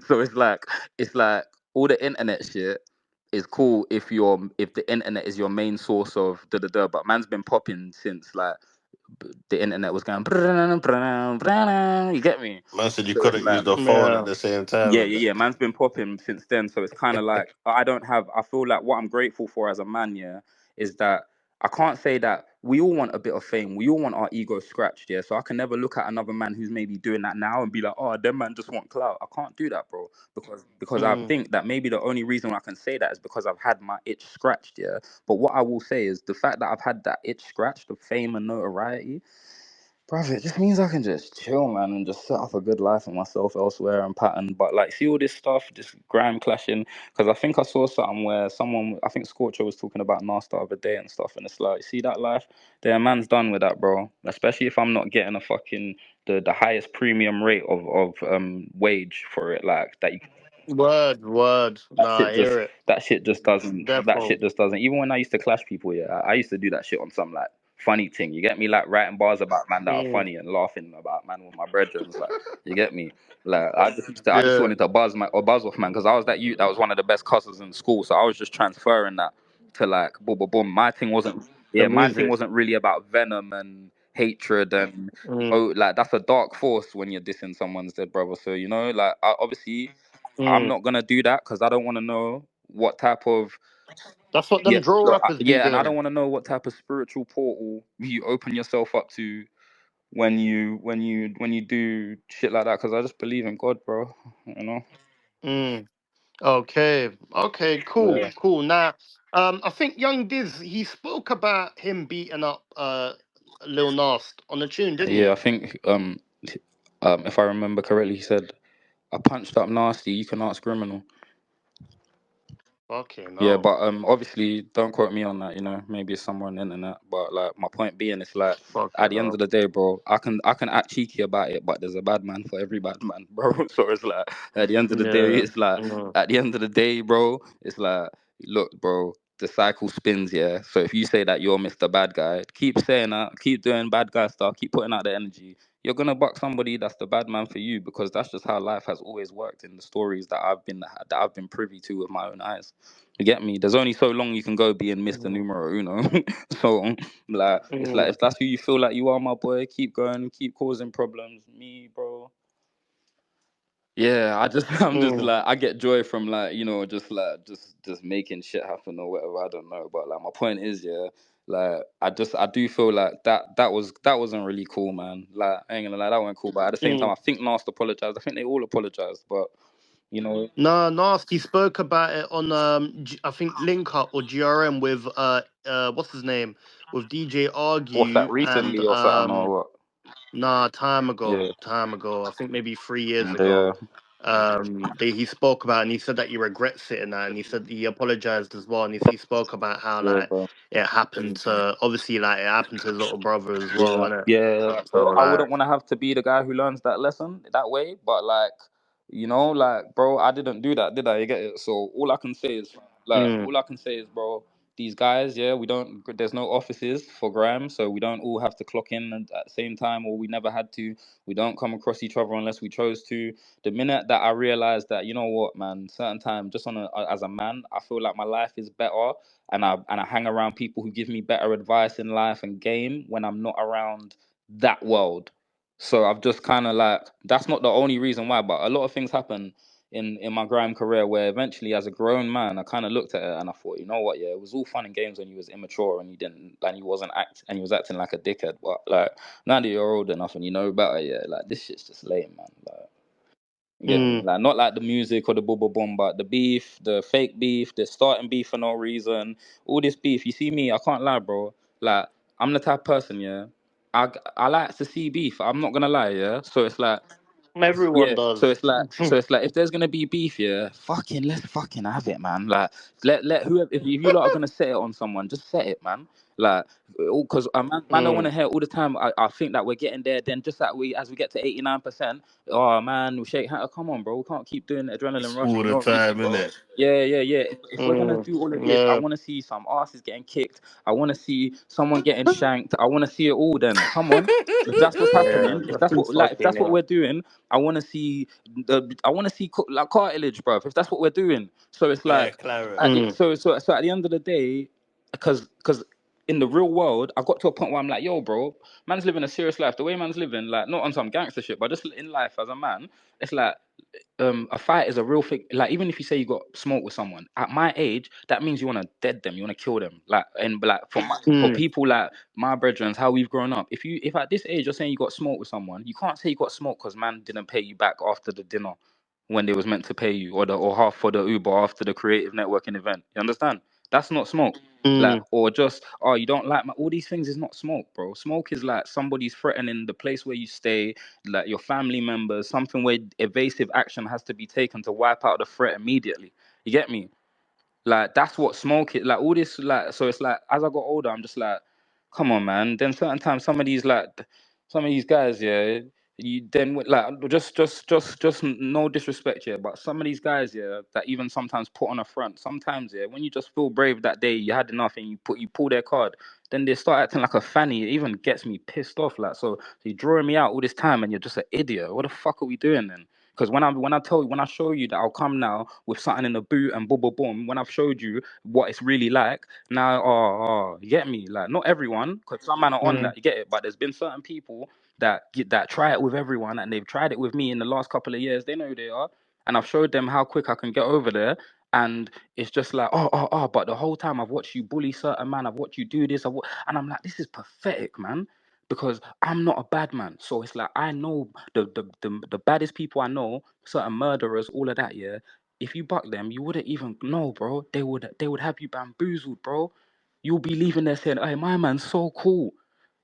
So it's like all the internet shit is cool if the internet is your main source of da da da. But man's been popping since like the internet was going. You get me? Man said you So it's couldn't use like the phone at yeah. the same time yeah, and yeah, that. yeah. Man's been popping since then, so it's kind of like I don't have. I feel like what I'm grateful for as a man, yeah, is that I can't say that we all want a bit of fame. We all want our ego scratched, yeah. So I can never look at another man who's maybe doing that now and be like, oh, them man just want clout. I can't do that, bro, because I Mm, think that maybe the only reason I can say that is because I've had my itch scratched, yeah. But what I will say is the fact that I've had that itch scratched of fame and notoriety. Bruv, it just means I can just chill, man, and just set up a good life for myself elsewhere and pattern. But like, see all this stuff, this grime clashing, because I think I saw something where someone, I think Scorcher was talking about Narst the other day and stuff, and it's like, see that life? There, man's done with that, bro. Especially if I'm not getting a fucking the highest premium rate of wage for it, like that. word. That Nah, I shit just hear it. that shit just doesn't that Defo. shit just doesn't. Even when I used to clash people, yeah, I used to do that shit on some like funny thing. You get me? Like writing bars about man that are Mm, funny and laughing about man with my brethren. Like you get me? Like I just yeah. wanted to buzz off man because I was that youth that was one of the best cussers in school. So I was just transferring that to like boom boom boom. The My thing music. wasn't really about venom and hatred and Mm, oh like that's a dark force when you're dissing someone's dead brother. So like obviously I'm mm. not gonna do that because I don't want to know what type of That's what them drill rappers be and I don't doing. want to know what type of spiritual portal you open yourself up to when you do shit like that. Because I just believe in God, bro. You know. Mm. Okay. Okay. Cool. Yeah. Cool. Now, I think Young Diz he spoke about him beating up Lil Nast on the tune, didn't Yeah. I he? think if I remember correctly, he said I punched up nasty. You can ask criminal. Okay. Yeah, No. but obviously, don't quote me on that. Maybe it's somewhere on the internet. But like, my point being, it's like Okay. at the end No. of the day, bro, I can act cheeky about it, but there's a bad man for every bad man, bro. So it's like at the end of the day, Yeah. it's like Mm, at the end of the day, bro, it's like look, bro, the cycle spins, yeah. So if you say that you're Mr. Bad Guy, keep saying that, keep doing bad guy stuff, keep putting out the energy. you're gonna buck somebody that's the bad man for you, because that's just how life has always worked in the stories that I've been privy to with my own eyes. You get me? There's only so long you can go being Mr. Mm. Numero Uno. So like, it's like, Mm. if that's who you feel like you are, my boy, keep going, keep causing problems. Me, bro. Yeah, I'm just Mm. like, I get joy from, like, just like, just making shit happen or whatever. I don't know, but like, my point is, yeah, like, I do feel like that wasn't really cool, man. Like, I ain't gonna lie, that wasn't cool. But at the same time, Mm. I think Narst apologized. I think they all apologized, but you know, No, Nasty spoke about it on I think Link Up or GRM with what's his name, with DJ what's that, Argue and recently or something or what? nah, time ago, Yeah, time ago. I think maybe 3 years yeah, ago. He spoke about, and he said that he regrets it and that, and he said he apologized as well, and he spoke about how yeah, like bro. it happened to, obviously, like it happened to his little brother as well, Yeah, innit? yeah. So I like, wouldn't want to have to be the guy who learns that lesson that way, but like, like, bro, I didn't do that, did I? You get it? So mm, all I can say is, bro, these guys, yeah, we don't. There's no offices for Grime, so we don't all have to clock in at the same time, or we never had to. We don't come across each other unless we chose to. The minute that I realized that, you know what, man, certain time, just as a man, I feel like my life is better, and I hang around people who give me better advice in life and game when I'm not around that world. So I've just kind of like, that's not the only reason why, but a lot of things happen in my grime career where eventually, as a grown man, I kind of looked at it and I thought, you know what, yeah, it was all fun and games when you was immature and you wasn't acting like a dickhead, but like, now that you're old enough and you know better, yeah, like, this shit's just lame, man. Like, you get me? mm, Like, not like the music or the bubble bomb, but the beef, the fake beef, the starting beef for no reason. All this beef. You see me, I can't lie, bro. Like, I'm the type of person, yeah. I like to see beef. I'm not gonna lie, yeah. So it's like, everyone yeah, does. so it's like if there's gonna be beef, yeah, let's fucking have it, man. Like, let whoever, if you lot are gonna set it on someone, just set it, man. Like, because man don't want to Mm. hear all the time. I think that we're getting there. Then just that as we get to 89%, oh man, we shake hands. Come on, bro, we can't keep doing the adrenaline It's rush all for the no reason, time, bro. innit? Yeah, yeah, yeah. If we're gonna Mm. do all of this, I Yeah. want to see some asses getting kicked. I want to see someone getting shanked. I want to see it all. Then come on. If that's what's Yeah. happening, if Fucking that's what yeah. we're doing, I want to see like cartilage, bro. If that's what we're doing, so it's Hey, like, Clara. Mm. so at the end of the day, because in the real world, I got to a point where I'm like, yo, bro, man's living a serious life. The way man's living, like, not on some gangster shit, but just in life as a man, it's like, a fight is a real thing. Like, even if you say you got smoke with someone at my age, that means you want to dead them, you want to kill them. Like, and like, for Mm. people like my brethren, how we've grown up. If at this age you're saying you got smoke with someone, you can't say you got smoke because man didn't pay you back after the dinner when they was meant to pay you, or half for the Uber after the creative networking event. You understand? That's not smoke. Like, Mm. or just, oh, you don't like my, all these things is not smoke, bro. Smoke is like somebody's threatening the place where you stay, like your family members, something where evasive action has to be taken to wipe out the threat immediately. You get me? Like, that's what smoke is. Like, all this, like, so it's like, as I got older, I'm just like, come on, man. Then certain times, some of these guys, yeah, you then like, just no disrespect, yeah, but some of these guys, yeah, that even sometimes put on a front. Sometimes, yeah, when you just feel brave that day, you had enough, and you pull their card, then they start acting like a fanny. It even gets me pissed off. Like, so you're drawing me out all this time, and you're just an idiot. What the fuck are we doing then? Because when I show you that I'll come now with something in the boot and boom boom boom, when I've showed you what it's really like, now, you get me? Like, not everyone, because some men are on Mm. that, you get it. But there's been certain people that try it with everyone, and they've tried it with me in the last couple of years. They know who they are, and I've showed them how quick I can get over there. And it's just like, but the whole time I've watched you bully certain man, I've watched you do this, and I'm like, this is pathetic, man. Because I'm not a bad man, so it's like, I know the baddest people I know, certain murderers, all of that. Yeah, if you buck them, you wouldn't even know, bro. They would have you bamboozled, bro. You'll be leaving there saying, "Hey, my man's so cool."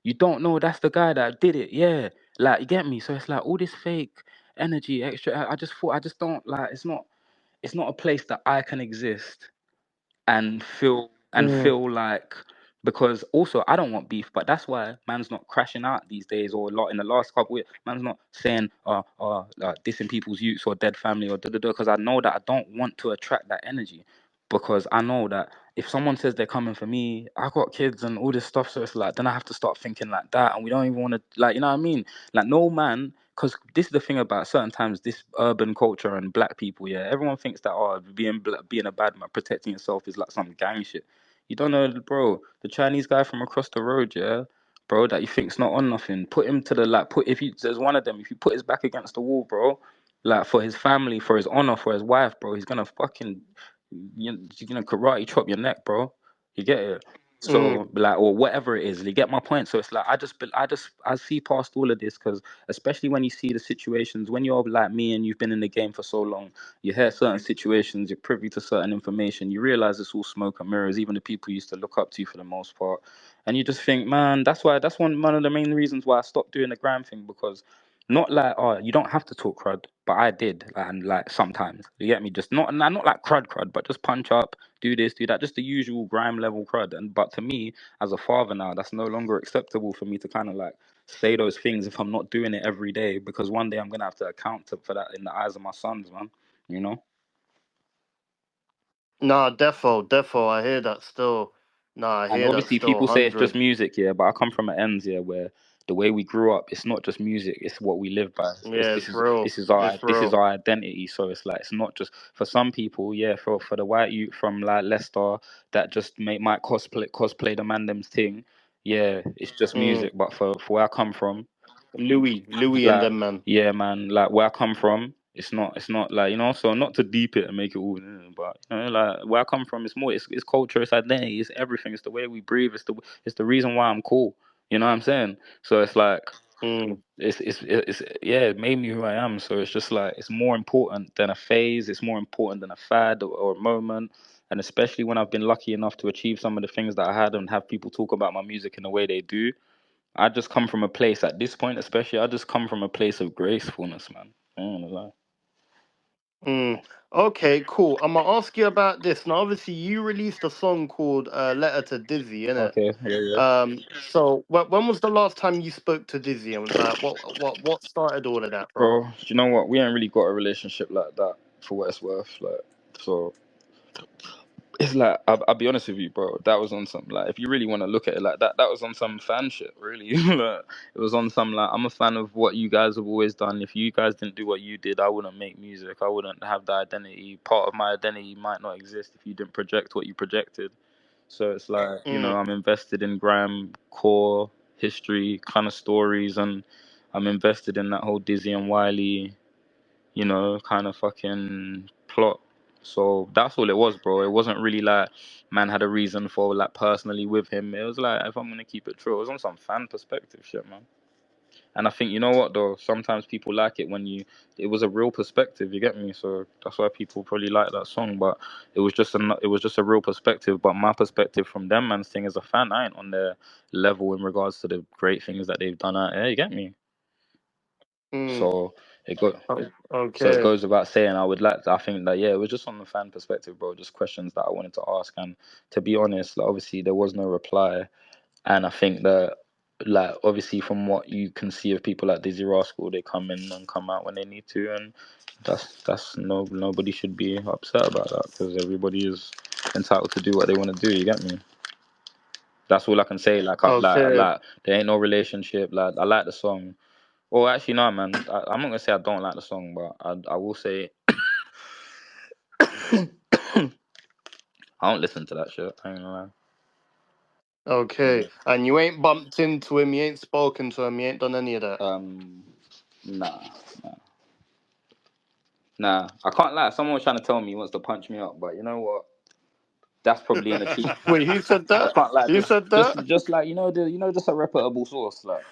You don't know that's the guy that did it. Yeah, like, you get me. So it's like all this fake energy, extra. I just don't like. It's not a place that I can exist and Mm. feel like, because also I don't want beef, but that's why man's not crashing out these days, or a lot in the last couple of years, man's not saying dissing people's youths or dead family or because I know that I don't want to attract that energy. because I know that if someone says they're coming for me, I got kids and all this stuff, so it's like then I have to start thinking like that, and we don't even want to, like, you know what I mean? Like, no man, because this is the thing about certain times this urban culture and black people, yeah, everyone thinks that, oh, being a bad man, protecting yourself is like some gang shit. You don't know, bro. The Chinese guy from across the road, yeah, bro, that you think's not on nothing. Put him to the, like, put if you there's one of them, if you put his back against the wall, bro, like, for his family, for his honor, for his wife, bro, he's gonna fucking, you're gonna karate chop your neck, bro. You get it? Mm. So, like, or whatever it is, you get my point. So it's like I see past all of this, because especially when you see the situations, when you're like me and you've been in the game for so long, you hear certain situations, you're privy to certain information, you realize it's all smoke and mirrors. Even the people you used to look up to for the most part, and you just think, man, that's one of the main reasons why I stopped doing the gram thing, because not like, oh, you don't have to talk crud, but I did, and like sometimes, you get me, just not like crud, but just punch up, do this, do that, just the usual grime level crud. And but to me, as a father now, that's no longer acceptable for me to kind of like say those things if I'm not doing it every day, because one day I'm gonna have to for that in the eyes of my sons, man. You know. Nah, defo. I hear that still. Nah, I And hear that obviously, still. people say it's just 100. music, yeah, but I come from an ends, yeah, where the way we grew up, it's not just music; it's what we live by. Yeah, it's real. It's This is real. our identity. So it's like, it's not just for some people, yeah. For the white youth from like Leicester that just might cosplay the Mandem's thing, yeah, it's just Mm. music. But for where I come from, Louis and like, them, man. yeah, man, like where I come from, it's not like, so not to deep it and make it all, but like where I come from, it's more, it's culture, it's identity, it's everything, it's the way we breathe, it's the reason why I'm cool. You know what I'm saying? So it's like, Mm. it's yeah, it made me who I am. So it's just like, it's more important than a phase, it's more important than a fad or a moment. And especially when I've been lucky enough to achieve some of the things that I had and have people talk about my music in the way they do, I just come from a place at this point, especially. I just come from a place of gracefulness, man. I ain't gonna lie. Mm. Okay, cool. I'm gonna ask you about this. Now, obviously, you released a song called "Letter to Dizzy," innit? Okay, yeah, yeah. So when was the last time you spoke to Dizzy, and like what started all of that, bro? Bro, you know what? We ain't really got a relationship like that, for what it's worth. Like, so it's like, I'll be honest with you, bro. That was on some, like, if you really want to look at it like that, that was on some fan shit, really. Like, it was on some, like, I'm a fan of what you guys have always done. If you guys didn't do what you did, I wouldn't make music. I wouldn't have the identity. Part of my identity might not exist if you didn't project what you projected. So it's like, Mm. I'm invested in grime, core, history kind of stories, and I'm invested in that whole Dizzy and Wiley, kind of fucking plot. So that's all it was, bro. It wasn't really like man had a reason for, like, personally with him. It was like, if I'm gonna keep it true, it was on some fan perspective shit, man. And I think, you know what though, sometimes people like it when it was a real perspective. You get me? So that's why people probably like that song. But it was just a real perspective. But my perspective from them man's thing as a fan, I ain't on their level in regards to the great things that they've done out here. You get me? Mm. So it got. So it Okay. goes without saying, I think that, yeah, it was just on the fan perspective, bro. Just questions that I wanted to ask. And to be honest, like, obviously there was no reply. And I think that, like, obviously from what you can see of people like Dizzy Rascal, they come in and come out when they need to. And that's nobody should be upset about that, because everybody is entitled to do what they want to do. You get me? That's all I can say. Okay. There ain't no relationship. Like, I like the song. Well, actually, no, man. I'm not gonna say I don't like the song, but I will say I don't listen to that shit. I ain't gonna lie. Okay. And you ain't bumped into him. You ain't spoken to him. You ain't done any of that. Nah, nah, nah. I can't lie. Someone was trying to tell me he wants to punch me up, but you know what? That's probably an achievement. Wait, who said I that? can't lie. Who said that? Just like, just a reputable source. Like,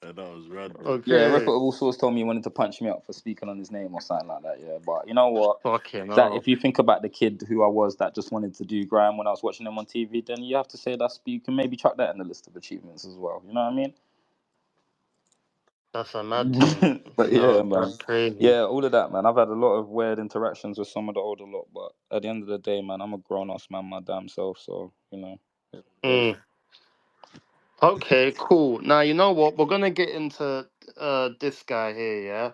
And that was random. yeah, a Okay. reputable source told me he wanted to punch me up for speaking on his name or something like that. Yeah, but you know what? Fucking That hell. if you think about the kid who I was that just wanted to do grime when I was watching him on TV, then you have to say you can maybe chuck that in the list of achievements as well. You know what I mean? That's a mad thing. But yeah, No, man. that's crazy. Yeah, all of that, man. I've had a lot of weird interactions with some of the older lot, but at the end of the day, man, I'm a grown ass man, my damn self. So, Mm. Okay, cool. Now you know what? We're gonna get into this guy here, yeah.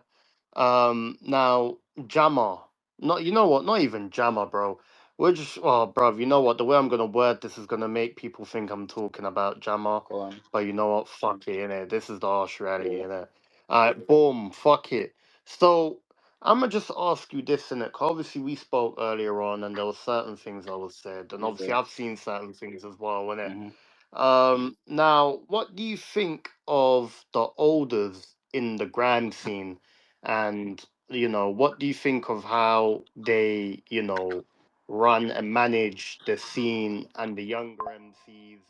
Now Jammer. Not, you know what? Not even Jammer, bro. we're just, oh, bruv, you know what? The way I'm gonna word this is gonna make people think I'm talking about Jammer. Go on. But you know what? Fuck it, innit? This is the harsh reality, innit? Alright, boom, fuck it. So, I'm gonna just ask you this, innit? 'Cause obviously, we spoke earlier on, and there were certain things that was said, and obviously, Okay. I've seen certain things as well, innit? Mm-hmm. Now, what do you think of the olders in the grime scene? And, what do you think of how they, run and manage the scene and the younger MCs,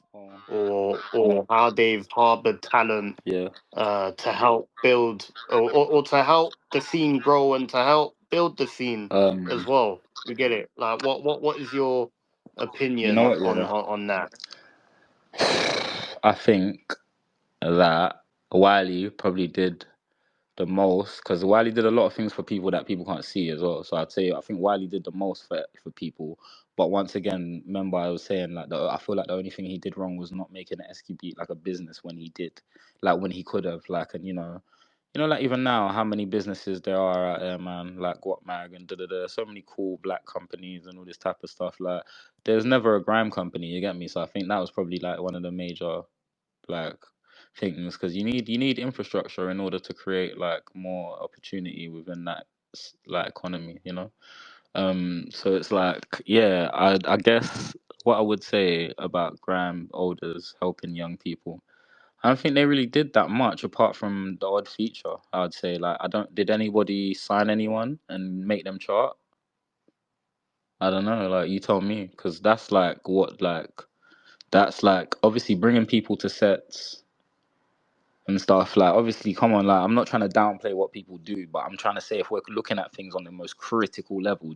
Oh, or how they've harbored talent yeah. to help build or to help the scene grow and to help build the scene as well? You get it? Like, what is your You know opinion what? on Yeah. on that? I think that Wiley probably did the most because Wiley did a lot of things for people that people can't see as well. So I'd say I think Wiley did the most for people. But once again, remember I was saying like I feel like the only thing he did wrong was not making the SQ beat like a business when he did, like when he could have, like, and like even now how many businesses there are out there, man, like What Mag and so many cool black companies and all this type of stuff. Like there's never a grime company, you get me? So I think that was probably like one of the major like things because you need infrastructure in order to create like more opportunity within that like economy. So it's like, yeah, I guess what I would say about Graham Olders helping young people, I don't think they really did that much apart from the odd feature. I would say, like, I don't did anybody sign anyone and make them chart? I don't know, like you tell me, because that's like obviously bringing people to sets and stuff. Like obviously, come on, like I'm not trying to downplay what people do, but I'm trying to say if we're looking at things on the most critical level,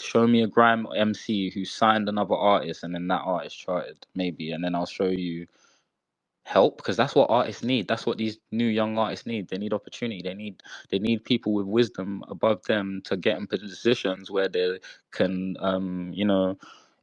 show me a grime MC who signed another artist and then that artist charted, maybe, and then I'll show you help, because that's what artists need. That's what these new young artists need. They need opportunity. They need people with wisdom above them to get in positions where they can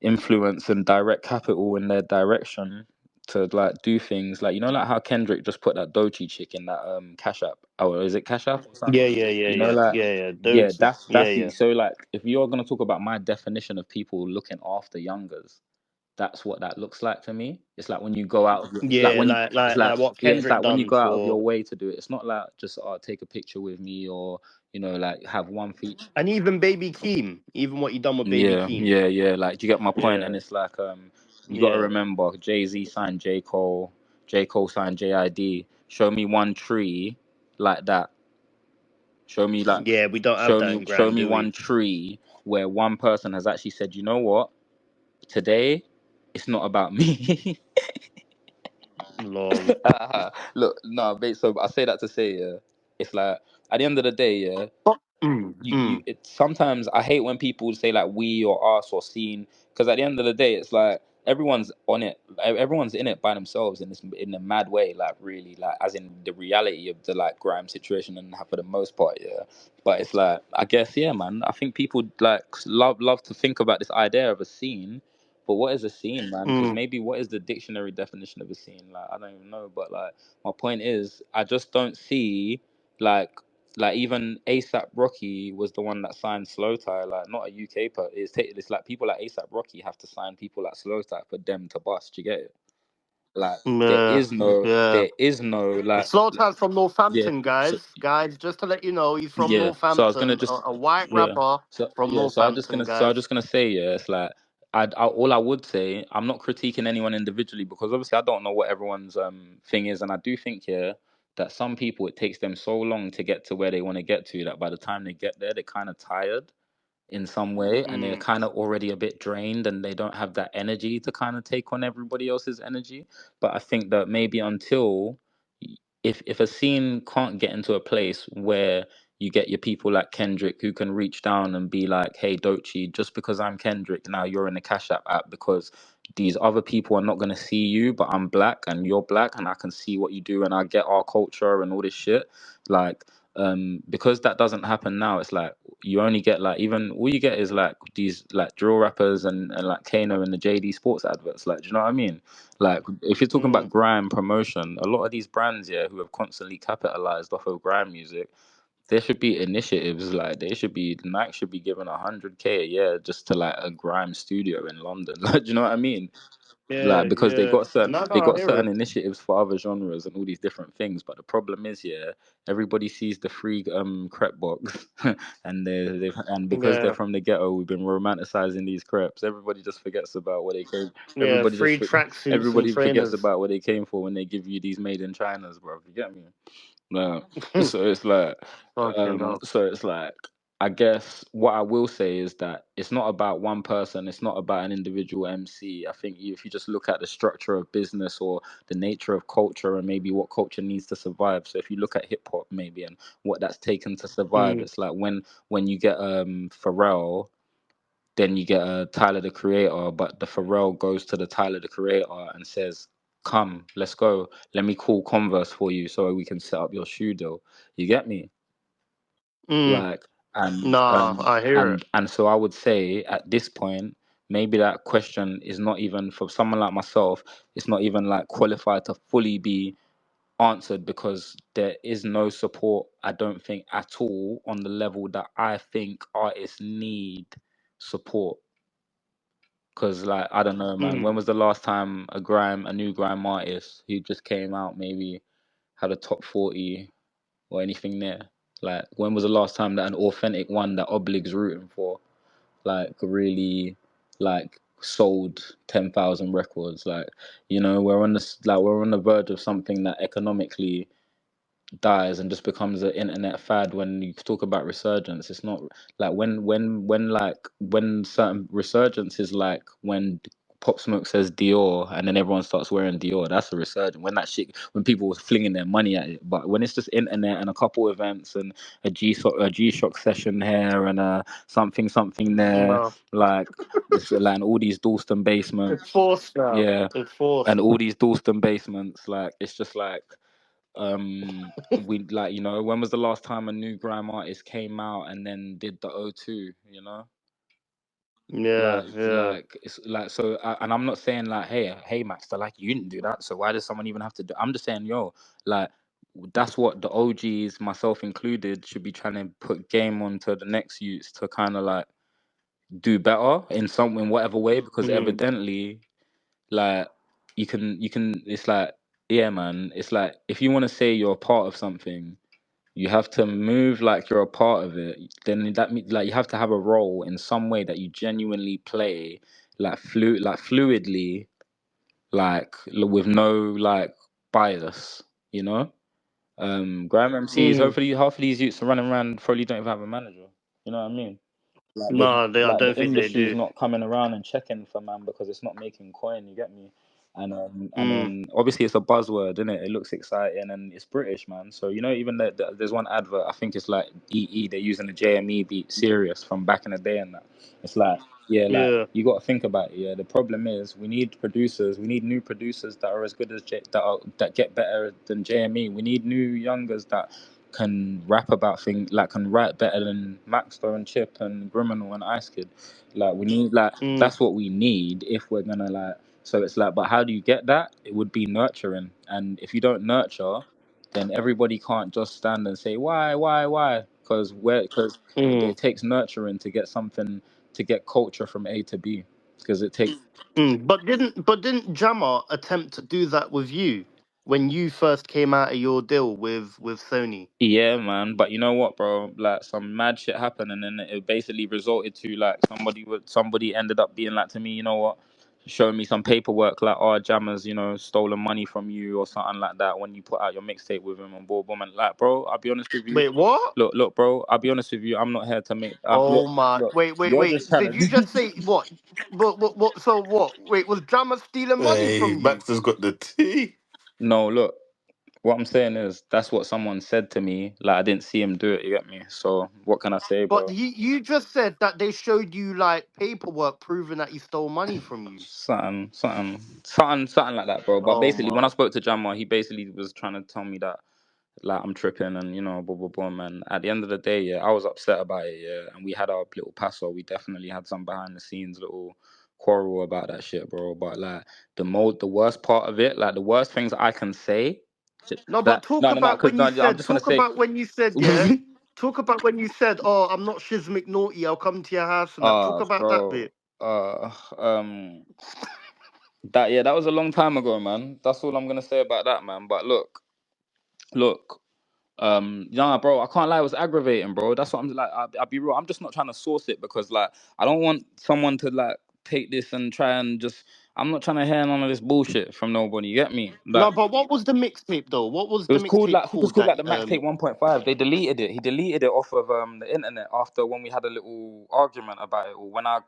influence and direct capital in their direction to like do things like like how Kendrick just put that Dochi chick in that Cash App. Oh, is it Cash App or something? Yeah, yeah, yeah, Like, yeah. yeah, Doty. that's Yeah, it. yeah. So like if you're gonna talk about my definition of people looking after youngers, that's what that looks like to me. It's like when you go out of it's like Yeah, when you like it's like like like what yeah, it's Kendrick like when you done go out of for, your way to do it. It's not like just take a picture with me or like have one feature. and even Baby Keem, even what he done with Baby Yeah, Keem. yeah, yeah. Like, do you get my point? Yeah, And it's like you got to yeah, remember Jay-Z signed J. Cole, J. Cole signed JID. Show me one tree like that. Show me like yeah. We don't have that in show Grime, me do one we? tree where one person has actually said, you know what, today it's not about me. Lol. Look, no, mate. So I say that to say, yeah, it's like at the end of the day, yeah, Mm. it sometimes I hate when people say like we or us or seen, because at the end of the day it's like everyone's on it, everyone's in it by themselves in this in a mad way, like really, like as in the reality of the like grime situation and for the most part, yeah. But it's like I guess, yeah, man, I think people like love to think about this idea of a scene, but what is a scene, man? Because Mm. maybe what is the dictionary definition of a scene? Like I don't even know, but like my point is I just don't see like even ASAP Rocky was the one that signed Slow Tie, like not a UK per. It's like people like ASAP Rocky have to sign people like Slow Tie for them to bust. You get it? Like Yeah, yeah. there is no Slow Time's from yeah. Northampton, So guys. Guys, just to let you know, he's from yeah. So I was gonna Northampton. just A white yeah. rapper So from yeah. So Northampton, I'm guys. just gonna say, yeah. It's like all I would say. I'm not critiquing anyone individually because obviously I don't know what everyone's thing is, and I do think, yeah, that some people it takes them so long to get to where they want to get to that by the time they get there they're kind of tired in some way, and they're Mm. kind of already a bit drained and they don't have that energy to kind of take on everybody else's energy. But I think that maybe until if a scene can't get into a place where you get your people like Kendrick who can reach down and be like, hey Dochi, just because I'm Kendrick now you're in the Cash App because these other people are not going to see you, but I'm black and you're black and I can see what you do and I get our culture and all this shit, like because that doesn't happen now. It's like you only get like, even all you get is like these like drill rappers and like Kano and the JD Sports adverts. Like, do you know what I mean? Like, if you're talking about Mm. grime promotion, a lot of these brands, yeah, who have constantly capitalized off of grime music, there should be initiatives like they should be Nike should be given 100K a year just to like a grime studio in London. Like, do you know what I mean? Yeah, Like because yeah. No, they no, I got hear certain it. initiatives for other genres and all these different things. But the problem is, yeah, everybody sees the free crep box, and and because they're Yeah, from the ghetto, we've been romanticizing these crepes. Everybody just forgets about where they came. yeah. Free tracksuits and Everybody forgets trainers. about where they came from when they give you these made in China's, bro. You get me? No. So it's like, Fucking hell. so it's like, I guess what I will say is that it's not about one person, it's not about an individual MC. I think if you just look at the structure of business or the nature of culture and maybe what culture needs to survive. So if you look at hip hop maybe and what that's taken to survive, Mm, it's like when you get Pharrell, then you get Tyler the Creator, but the Pharrell goes to the Tyler the Creator and says, "Come, let's go. Let me call Converse for you so we can set up your shoe deal." You get me? mm. Like, and Nah, and I hear it. and so I would say at this point, maybe that question is not even for someone like myself. It's not even like qualified to fully be answered because there is no support. I don't think at all on the level that I think artists need support. Cause like I don't know, man. Mm. When was the last time a new grime artist who just came out maybe had a top 40 or anything near? Like when was the last time that an authentic one that Oblig's rooting for, like really, like sold 10,000 records? Like we're on the verge of something that economically dies and just becomes an internet fad. When you talk about resurgence, it's not like when certain resurgence is like when Pop Smoke says Dior and then everyone starts wearing Dior. That's a resurgence. When that shit, when people were flinging their money at it. But when it's just internet and a couple events and a G Shock session here and a something there, Nah. like it's like and all these Dalston basements, It's forced now. yeah, It's and forced. all these Dalston basements, like it's just like we like when was the last time a new grime artist came out and then did the O2, Yeah, yeah. it's like so and I'm not saying like hey Maxsta, like you didn't do that, so why does someone even have to do? I'm just saying like that's what the OGs, myself included, should be trying to put game onto the next youths to kind of like do better in whatever way, because Mm, evidently like you can it's like, yeah man, it's like if you want to say you're a part of something, you have to move like you're a part of it. Then that means like you have to have a role in some way that you genuinely play, like fluidly, with no like bias, you know. Grime MCs, mm. hopefully half of these youths are running around probably don't even have a manager, you know what I mean? No, I Like the don't think they industry's do. not coming around and checking for man because it's not making coin. You get me? And Mm, then obviously it's a buzzword, isn't it? It looks exciting and it's British, man. So even there's one advert. I think it's like EE. They're using the JME beat "Serious" from back in the day, and that. It's like, yeah, like yeah. you got to think about it. Yeah, the problem is we need producers. We need new producers that are as good as that get better than JME. We need new youngers that can rap about things, like can write better than Maxsta and Chip and Criminal and Ice Kid. Like we need Mm, that's what we need if we're gonna so it's like, but how do you get that? It would be nurturing, and if you don't nurture, then everybody can't just stand and say why, because mm, it takes nurturing to get something, to get culture from A to B, because it takes. mm. But didn't Jammer attempt to do that with you when you first came out of your deal with Sony? Yeah, man. But you know what, bro? Like some mad shit happened, and then it basically resulted to like somebody ended up being like to me, you know what? Showing me some paperwork like, oh, Jammers, stolen money from you or something like that when you put out your mixtape with him and boom, boom, and like, bro, I'll be honest with you. Wait, what? Look, bro, I'll be honest with you. I'm not here to make. Oh my! Look, you're just Wait. trying Did you to. just say what? What? So what? Wait, was Jammer stealing money Hey, from you? Maxter's got the tea. No, look. What I'm saying is that's what someone said to me. Like I didn't see him do it. You get me? So what can I say, But bro? you just said that they showed you like paperwork proving that he stole money from you. Something like that, bro. But Oh basically, when I my! spoke to Jamar, he basically was trying to tell me that like I'm tripping and blah blah blah. And at the end of the day, yeah, I was upset about it, yeah. And we had our little passo. We definitely had some behind the scenes little quarrel about that shit, bro. But like the worst part of it, like the worst things I can say, No, but that no, no, no, because no, I'm just gonna talk say. about when you said yeah. Talk about when you said, "Oh, I'm not Shiz McNaughty. I'll come to your house," and that. Talk about that Bro. bit. That was a long time ago, man. That's all I'm gonna say about that, man. But look. Nah, bro, I can't lie, it was aggravating, bro. That's what I'm like. I'll be real. I'm just not trying to source it because, like, I don't want someone to like take this and try and just. I'm not trying to hear none of this bullshit from nobody. You get me? Like, No, but what was the mixtape though? What was it the was called mixtape like I think it was called? called That like the Maxtape 1.5. They deleted it. He deleted it off of the internet after when we had a little argument about it. Or when I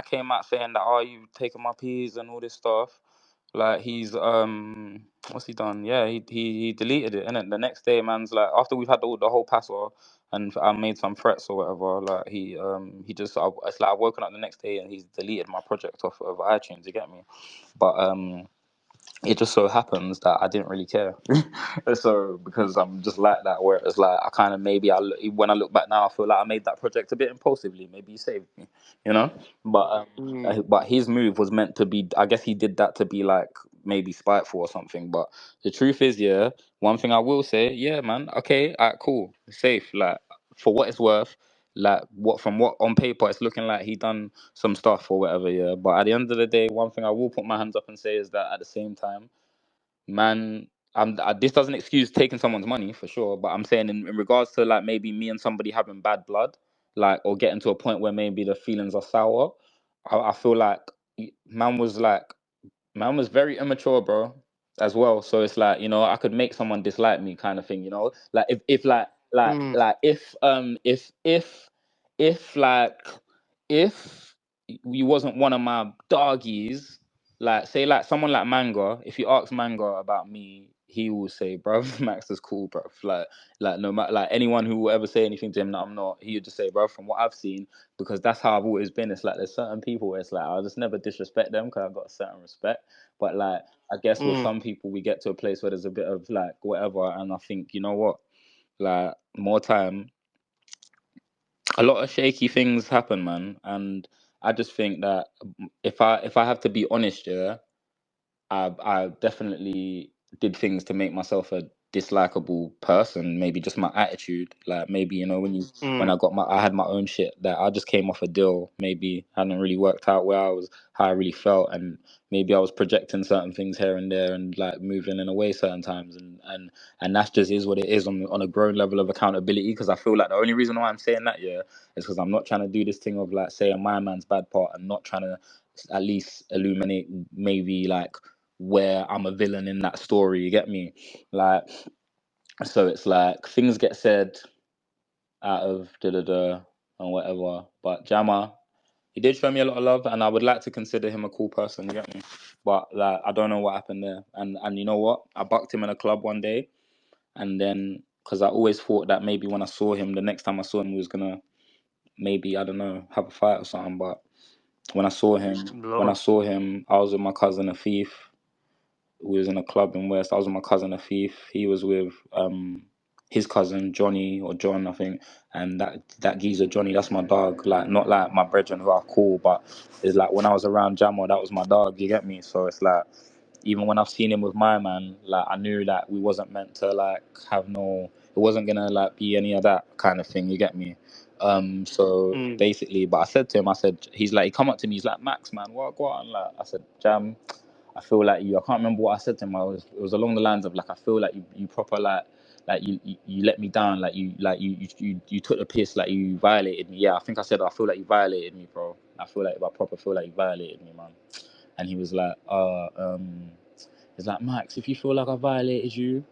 came out saying that, oh, you taking my peas and all this stuff. Like he's what's he done? Yeah, he deleted it. And then the next day, man's like after we've had the whole password and I made some threats or whatever. Like he just it's like I've woken up the next day and he's deleted my project off of iTunes. You get me? But it just so happens that I didn't really care. So because I'm just like that, where it's like I kind of maybe when I look back now, I feel like I made that project a bit impulsively. Maybe he saved me, you know. But his move was meant to be. I guess he did that to be like maybe spiteful or something. But the truth is, yeah, one thing I will say, yeah, man, okay, alright, cool, safe. Like for what it's worth, like what on paper it's looking like he done some stuff or whatever, yeah. But at the end of the day, one thing I will put my hands up and say is that at the same time, man, this doesn't excuse taking someone's money for sure, but I'm saying in regards to like maybe me and somebody having bad blood, like or getting to a point where maybe the feelings are sour, I feel like man was like man was very immature, bro, as well. So it's like, I could make someone dislike me kind of thing, Like if like if like if you wasn't one of my doggies, like say like someone like Manga, if you ask Manga about me, he will say, bruv, Max is cool, bruv. Like no matter like anyone who will ever say anything to him that I'm not, he would just say, bruv, from what I've seen, because that's how I've always been. It's like there's certain people where it's like I'll just never disrespect them because I've got a certain respect. But like I guess with some people we get to a place where there's a bit of like whatever, and I think you know what, like more time, a lot of shaky things happen, man, and I just think that if I have to be honest, yeah, I definitely did things to make myself a dislikable person. Maybe just my attitude. Like maybe when I had my own shit that I just came off a deal. Maybe hadn't really worked out how I really felt, and maybe I was projecting certain things here and there, and like moving in a way certain times, and that's just is what it is on a growing level of accountability. Because I feel like the only reason why I'm saying that, yeah, is because I'm not trying to do this thing of like saying my man's bad part and not trying to at least illuminate maybe like where I'm a villain in that story. You get me? Like, so it's like things get said out of da da da and whatever. But Jammer, he did show me a lot of love, and I would like to consider him a cool person. You get me? But like, I don't know what happened there. And you know what? I bucked him in a club one day, and then because I always thought that maybe when I saw him, the next time I saw him, he was gonna maybe I don't know have a fight or something. But when I Lord. saw him, I was with my cousin a thief. We was in a club in West. I was with my cousin Afif. He was with his cousin Johnny or John, I think. And that geezer Johnny, that's my dog. Like not like my brethren who are cool, but it's like when I was around Jamo, that was my dog. You get me? So it's like even when I've seen him with my man, like I knew that we wasn't meant to like have no. It wasn't gonna like be any of that kind of thing. You get me? So basically, but I said to him, he's like, he come up to me, he's like, Max, man, what go on? Like I said, Jam. I feel like I can't remember what I said to him. It was along the lines of like, I feel like you proper like you let me down. You took the piss. Like you violated me. Yeah, I think I said, I feel like you violated me, bro. I proper feel like you violated me, man. And he was like, he's like, Max, if you feel like I violated you,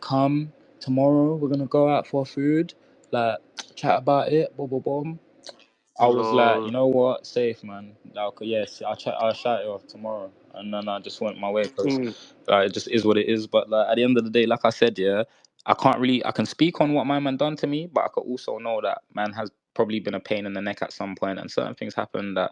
come tomorrow. We're gonna go out for food, like chat about it. Boom, boom, boom. I was like, you Lol. know what, safe, man. Like, yes, I'll shout it off tomorrow, and then I just went my way because it just is what it is. But like, at the end of the day, like I said, yeah, I can speak on what my man done to me, but I could also know that man has probably been a pain in the neck at some point, and certain things happen that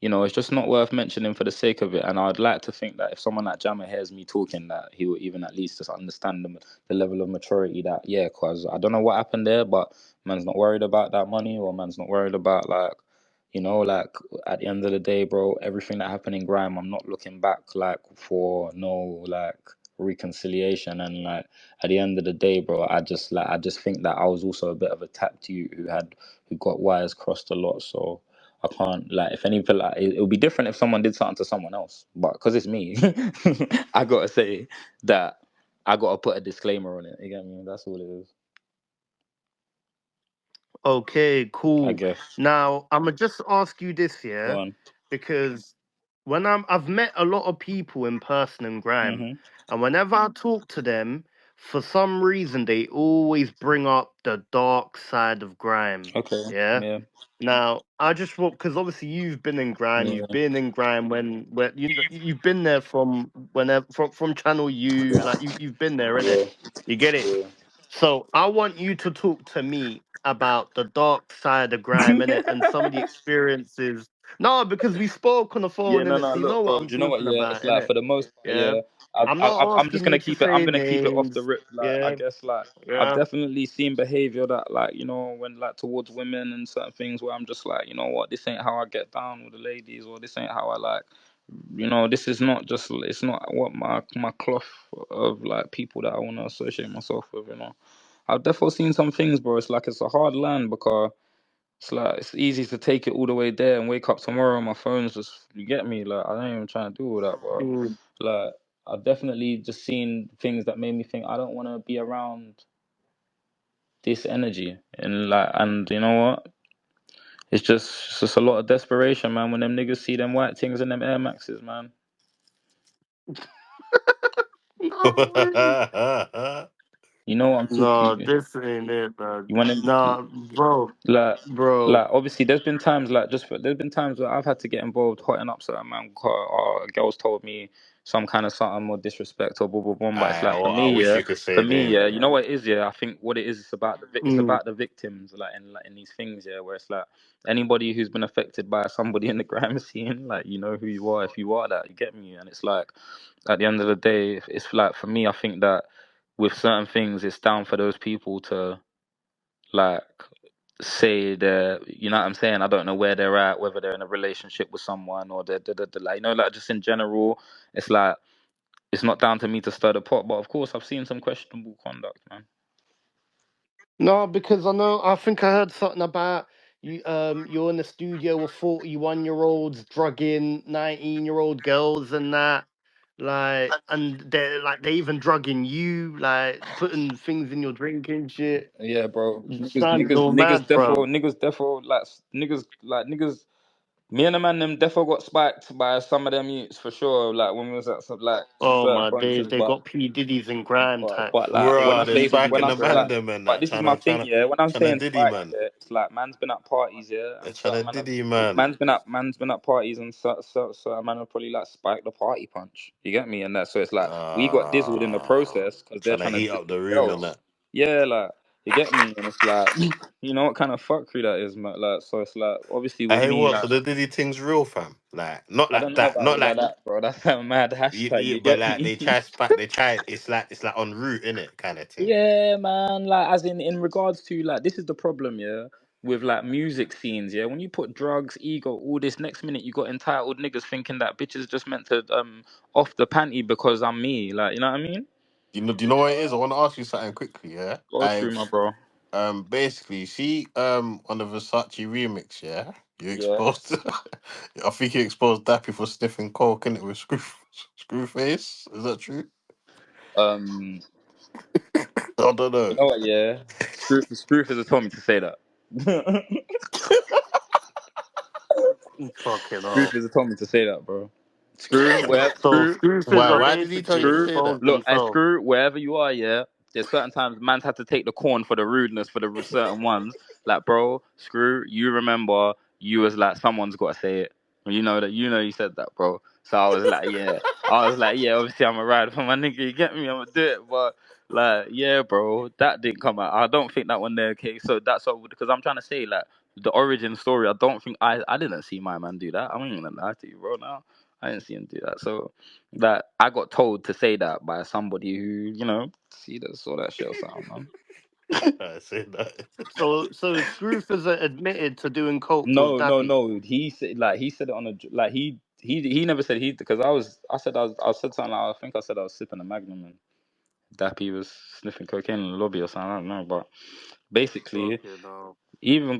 it's just not worth mentioning for the sake of it. And I'd like to think that if someone like Jammer hears me talking, that he will even at least just understand the level of maturity that, yeah, because I don't know what happened there, but man's not worried about that money, or man's not worried about, like, like at the end of the day, bro, everything that happened in Grime, I'm not looking back, like, for no, like, reconciliation. And like at the end of the day, bro, I just think that I was also a bit of a tap to you who got wires crossed a lot. So I can't, like, if anything, like it would be different if someone did something to someone else, but because it's me, I gotta say that I gotta put a disclaimer on it. You get me? That's all it is. Okay, I cool. guess. Now I'm gonna just ask you this, Go yeah, on. because I've met a lot of people in person in Grime, Mhm. and whenever I talk to them, for some reason they always bring up the dark side of Grime. Okay. Yeah. Yeah. Now I just want, because obviously you've been in Grime, Yeah. you've been in Grime when you've been there from whenever from Channel U, like you've been there, innit? Yeah. You get it? Yeah. So I want you to talk to me about the dark side of Grime, innit, and some of the experiences. No, because we spoke on the Yeah, phone, no, innit, no. so you know Look, what bro. I'm Do you know what? talking Yeah, about, it's like innit? for the most part, Yeah. yeah. I'm not I'm just asking gonna you to keep it. I'm say gonna keep it off the names. rip. Like, I Yeah. guess, like, I've Yeah. definitely seen behavior that, like, when, like, towards women and certain things where I'm just like, you know what, this ain't how I get down with the ladies, or this ain't how I like. This is not just. It's not what my cloth of like people that I want to associate myself with. I've definitely seen some things, bro. It's like it's a hard line because. It's like it's easy to take it all the way there and wake up tomorrow and my phone's just, you get me? Like, I don't even try to do all that, bro. Mm. Like, I've definitely just seen things that made me think I don't want to be around this energy. And like, and you know what? It's just a lot of desperation, man. When them niggas see them white things and them Air Maxes, man. No way. You know what I'm No, talking. this ain't it, man. You want them. Nah, bro, like bro. like obviously there's been times there's been times where I've had to get involved hotting up certain man or girls told me some kind of something or disrespect or boom boom boom, but it's like for I me, wish yeah, you could say names, you know man. what it is, yeah. I think what it is, it's about it's Mm. about the victims, like in these things, yeah, where it's like anybody who's been affected by somebody in the grime scene, like, you know who you are if you are that, you get me? And it's like at the end of the day, it's like for me, I think that with certain things it's down for those people to like say that, you know what I'm saying, I don't know where they're at, whether they're in a relationship with someone or they're like, like, just in general, it's like it's not down to me to stir the pot. But of course I've seen some questionable conduct, man. No, because I think I heard something about you. You're in the studio with 41-year-olds drugging 19-year-old girls and that. Like, and they even drugging you, like putting things in your drink and shit. Yeah, bro. You Niggas, sounded niggas, all niggas, mad, defo, bro. niggas, defo, niggas. Me and the man them defo got spiked by some of them youths for sure. Like when we was at some like Oh certain my days, functions, they got P Diddy's and grime type like thing. They when got I Bro, they're say P when spiking I the Diddy's say grime. man like, them and but that. this is my thing, yeah. When I'm Trying to saying diddy spiked, man. yeah, it's like man's been at parties, yeah, They're and trying to certain man diddy man. man's been at parties and certain man have probably like spiked the party punch. You get me? And that, so it's like we got dizzled in the process because they're Trying to trying to heat dizz up the the room and girls. that. Yeah, like, you get me? And it's like, you know what kind of fuckery that is, man. Like, so it's like obviously with Hey, me, what? So like, the diddy thing's real, fam? Like, not I like don't know that. about Not all of like that, bro. That's a mad hashtag. You but get like me? they try spike. They try. It's like en route, innit, kind of thing. Yeah, man. Like, as in regards to, like, this is the problem, yeah, with like music scenes, yeah. When you put drugs, ego, all this, next minute you got entitled niggas thinking that bitches just meant to off the panty because I'm me. Like, you know what I mean? Do you know what it is? I want to ask you something quickly. Yeah, Go through, my bro. basically, see, on the Versace remix, yeah, you Yeah. exposed. I think you exposed Dappy for sniffing coke, innit, with Screwface. Is that true? Um, I don't you know. know what? Yeah, Scroof has told me to say that. Fucking Scroof hell. has told me to say that, bro. Screw, where So screw. Screwfers Why? are Why did he tell you basically to Screw, say that? exposed look, and themselves. screw wherever you are, yeah. There's certain times man's had to take the corn for the rudeness for the certain ones. Like, bro, screw, you remember you was like, someone's got to say it. You know that, you said that, bro. So I was like, yeah. I was like, yeah, obviously I'm a ride for my nigga, you get me? I'm gonna do it. But, like, yeah, bro, that didn't come out. I don't think that one there, okay? So that's all, because I'm trying to say, like, the origin story, I don't think, I didn't see my man do that. I'm not even gonna lie to you, bro, now. I didn't see him do that. So, that I got told to say that by somebody who, see that saw that shit or something, man. I said that. So Screwfers admitted to doing coke with No, no, Dappy. no. He said it on a like he never said he because I said something like, I think I said I was sipping a Magnum and Dappy was sniffing cocaine in the lobby or something. I don't know, but basically Okay, no. he even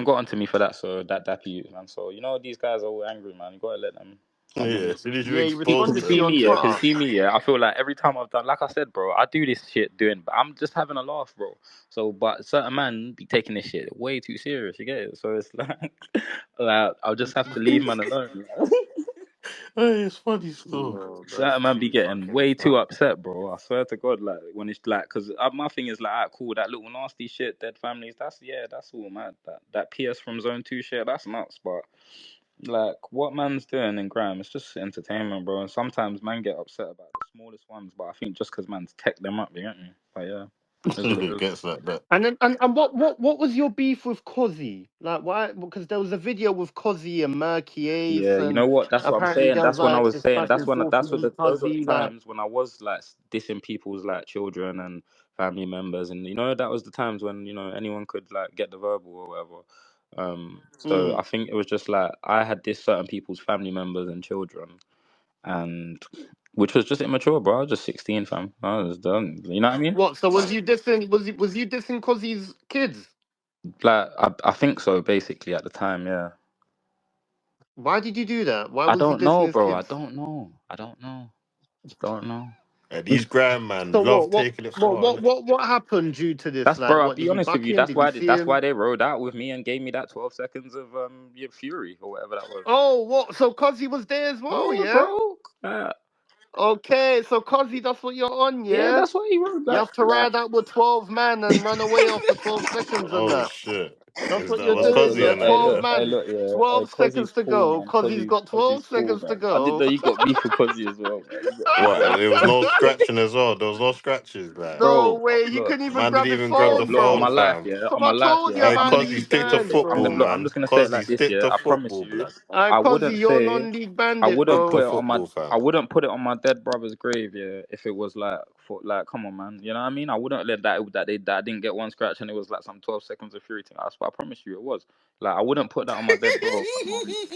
got onto me for that. So that Dappy man. So these guys are all angry, man. You gotta let them. Come on, Yeah, man. as soon as you Yeah, he Because expose you responded to see you them. on me, yeah. Because Twitter. you see me, yeah. I feel like every time I've done, like I said, bro, I do this shit but I'm just having a laugh, bro. So, but certain man be taking this shit way too serious. You get it? So it's like, like I'll just have to leave man alone. Hey, it's funny still. No, that's Certain man be too getting fucking way too funny. upset, bro. I swear to God, like when it's like, cause my thing is like, alright, cool, that little nasty shit, dead families. That's all mad. That PS from Zone 2 shit, that's nuts. But like, what man's doing in grime, it's just entertainment, bro. And sometimes man get upset about the smallest ones, but I think just cause man's tech them up, you get me? But yeah, that's what it Who is. gets like that? And then and what was your beef with Cozzy? Like why? Because there was a video with Cozzy and Murky Ace, Yeah, you and know what? That's what I'm apparently saying. there was That's when I like was this saying. back That's and when. forth That's what. with Those are the Cozzy. Like, times when I was like dissing people's like children and family members, and that was the times when anyone could like get the verbal or whatever. So I think it was just like I had this certain people's family members and children, and which was just immature, bro. I was just 16, fam. I was done. You know what I mean? what? So was you dissing? Was you dissing Cozzy's kids? Like I think so. Basically, at the time, yeah. Why did you do that? Why I was you don't dissing know, his bro. I kids? don't know. I don't know. Don't know. And these grand man So love taking it far, innit? what happened due to this? That's Like, bro. I'll what be did he honest with buck you. him? That's Did he why. see That's him? why they rode out with me and gave me that 12 seconds of fury or whatever that was. Oh, what? So Cozzy was there as well, Yeah, yeah. bro. Okay, so Cozzy, that's what you're on, Yeah, yeah. that's why he rode You that. have to ride out with 12 man and run away after 12 seconds and Oh that. shit. That's Is what that you're was Hey, doing, Cozzy yeah. and that, look, 12 yeah? hey, man, look, yeah. Hey, 12 seconds Cozzy's to cool, go. man. Cozzy's got Cozzy's 12 cool, seconds to man. I didn't go. know you got beef with Cozzy as well, man. What? And there was Bro, no scratching as well. There was no scratches, like No bro, way, he look, couldn't even man didn't grab his even grab the phone, look. On phone, my bro. life, fam. yeah. On From my I life, told you yeah. Hey, I'm about gonna, Cozzy, league stick to bands, football, bro. look. I'm man. just gonna say it like Cozzy, this, stick yeah. to I promise football, you. blood. I I Cozzy, wouldn't you're say. non-league I bandit, wouldn't Stick to put bro. it on my football, I fam. wouldn't put it on my dead brother's grave, yeah, if it was like for like come on man. You know what I mean? I wouldn't let that I didn't get one scratch and it was like some 12 seconds of fury thing. I promise you it was. Like I wouldn't put that on my dead bro for no reason.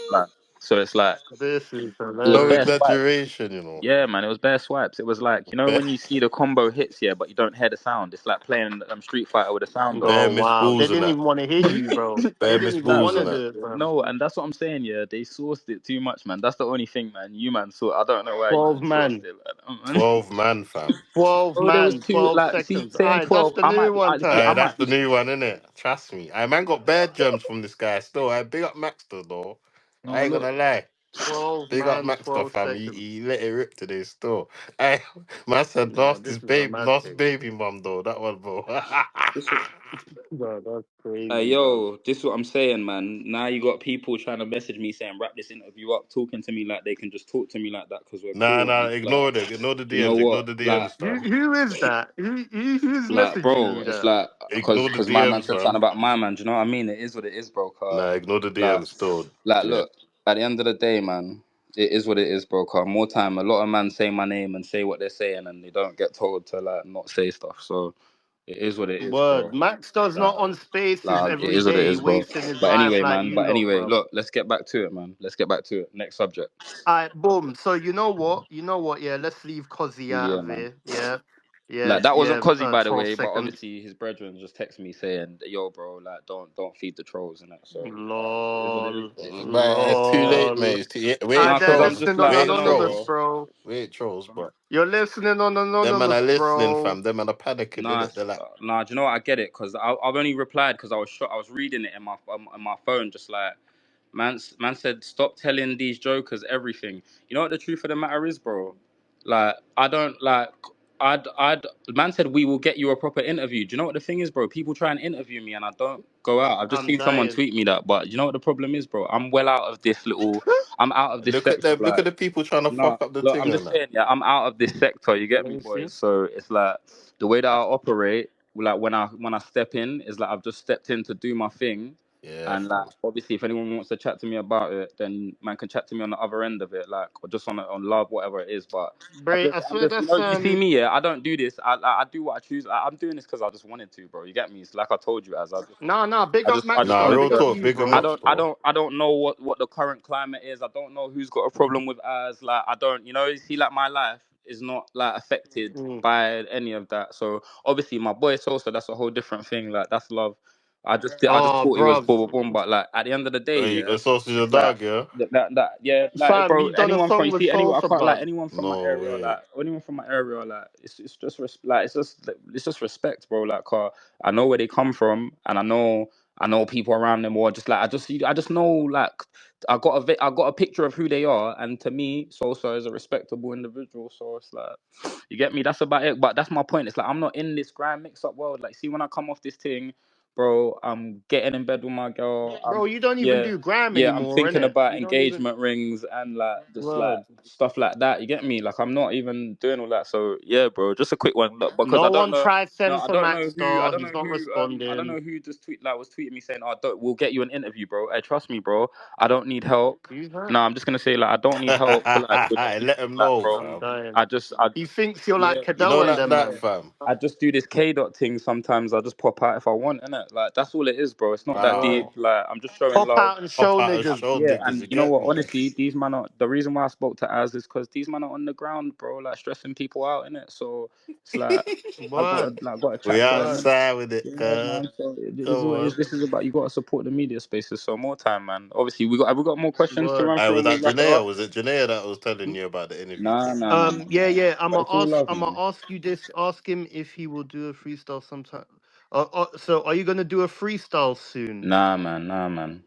Like so it's like This is it was No bare hilarious. swipes. exaggeration, you know. Yeah, man, it was bare swipes. It was like, Bare, when you see the combo hits, yeah, but you don't hear the sound. It's like playing Street Fighter with a sound on. Oh, bare missed wow. They balls and didn't that. even want to hear you, bro. They Bare didn't missed even Like, balls want to and do that. it, bro. no, and that's what I'm saying. Yeah, they sourced it too much, man. That's the only thing, man. You man I don't know why you 12 man sourced man. it like that, man. 12 man, fam. 12 Bro, there was man, two. 12 Like, see, seconds. All saying right, that's 12, the new one I time. That's might the be. new one, innit? Trust me. I man got bare gems from this guy still. I big up Maxsta though. I No, ain't look, gonna lie. 12 Big up man, Maxter, 12 fam. seconds. He let it rip today still. Hey, man said No, lost this his is a baby, mad lost thing. baby mum though. That one, bro. this is, Bro, that's hey, crazy, bro. yo, this is what I'm saying, man. Now you got people trying to message me saying wrap this interview up, talking to me like they can just talk to me like that because we're Nah, cool, and nah. I'm just like, Ignore them. Ignore the you know DMs. Ignore what, the like. DMs, fam. Who is that? Who's messaging Bro, you it's that? like Ignore the because my man DMs, said something fam. about my man. Do you know what I mean? It is what it is, bro. Nah, ignore the Like, DMs still. Yeah. look. At the end of the day, man, it is what it is, bro. More time, a lot of men say my name and say what they're saying, and they don't get told to like not say stuff. So it is what it is, Word. bro. Max does Like, not on spaces it every is what it day, is, bro. wasting his But life anyway, like man. you But lot, anyway, bro. look. Let's get back to it, man. Let's get back to it. Next subject. Alright, boom. So you know what? You know what? Yeah, let's leave Cozzy out Yeah, of man. here. Yeah. Yeah, Like that wasn't yeah. Cozzy, by the 12 way, but seconds. obviously his brethren just texted me saying, "Yo, bro, like don't feed the trolls and that." So it is what it is, Lol. bro. But it's too late, Lol. mate. It's too, yeah, we ain't Nah, cause They're I'm trolls. just listening like on We I ain't don't know, Anonymous, trolls. bro. bro. We ain't trolls, but You're listening on them man are Anonymous, listening, bro. fam. Them man are panicking, Nah, innit? They're like, nah. Do you know what? I get it, cause I've only replied because I was shot. I was reading it in my phone, just like man said, stop telling these jokers everything. You know what the truth of the matter is, bro? Like I don't like. I'd man said we will get you a proper interview. Do you know what the thing is, bro? People try and interview me and I don't go out. I've just I'm seen someone dying. tweet me that, but you know what the problem is, bro? I'm well out of this little. I'm out of this look at sector. them. Look Like at the people trying to no, fuck up the look, thing I'm and just that. saying, yeah, I'm out of this sector. You get Let me, me see. boys. So it's like the way that I operate. Like when I step in, is like I've just stepped in to do my thing, Yeah, And like, fam. obviously, if anyone wants to chat to me about it, then man can chat to me on the other end of it, like, or just on love, whatever it is. But Bray, I I'm swear just, that's you see me, yeah. I don't do this. I do what I choose. I'm doing this because I just wanted to, bro. You get me? It's like I told you, as nah. Big up I just Nah, Maxsta, wanted real big up to. talk, you, bigger I bro. Max, don't, I bro. don't, I don't know what the current climate is. I don't know who's got a problem with us. Like, I don't, you see, like my life is not like affected Mm. by any of that. So obviously, my boy Sosa, that's a whole different thing. Like, that's love. I just Oh, thought he was bro, boom, boom, boom. But like at the end of the day, yeah, A sausage a it's like dog, yeah? yeah, like fam, bro, you done a anyone from song you with see anyone I Salsa can't like Blood. anyone from my No area, way. like it's just like it's just respect, bro. Like, I know where they come from, and I know people around them, or just like I just know, like, I got a picture of who they are, and to me, Sosa is a respectable individual. So it's like, you get me. That's about it. But that's my point. It's like I'm not in this grand mix up world. Like, see, when I come off this thing, bro, I'm getting in bed with my girl. Bro, you don't even Yeah, do gram yeah, I'm anymore, thinking innit? about You don't even engagement rings and like just like word. stuff like that. You get me? Like, I'm not even doing all that. So yeah, bro, just a quick one. Look, because No one tried no, send for I Maxsta. don't He's know not who, I don't responding. know who just was tweeting me saying, "Oh, we'll get you an interview, bro." Hey, trust me, bro. I don't need help. Who's that? No, I'm just gonna say, like, I don't need help to like with Let anything, him like, know, bro. I'm fam. dying. He thinks you're like Yeah, You Cadell know and that them, that man. fam. I just do this K dot thing. Sometimes I just pop out if I want, innit? Like, that's all it is, bro. It's not that deep. Wow. Like, I'm just showing Pop love. out and Pop show out and niggas. show Yeah, niggas, and you you know get what? me? Honestly, these man are the reason why I spoke to Az is because these men are on the ground, bro. Like, stressing people out, innit? So it's like Word, I got to We chat to them, word. innit? outside with it, Yeah, cuz. man. So it Come is what it is. on. This is about, you got to support the media spaces. So more time, man. Obviously, we got more questions to Word. run Hey, through, was and we'll that wrap it Janaea? up. Was it Janaea that was telling you about the interview Nah, thing? nah, nah, nah, nah. Yeah. But it's all love, I'm gonna man. ask you this. Ask him if he will do a freestyle sometime. So are you gonna do a freestyle soon? Nah, man. Nah, man.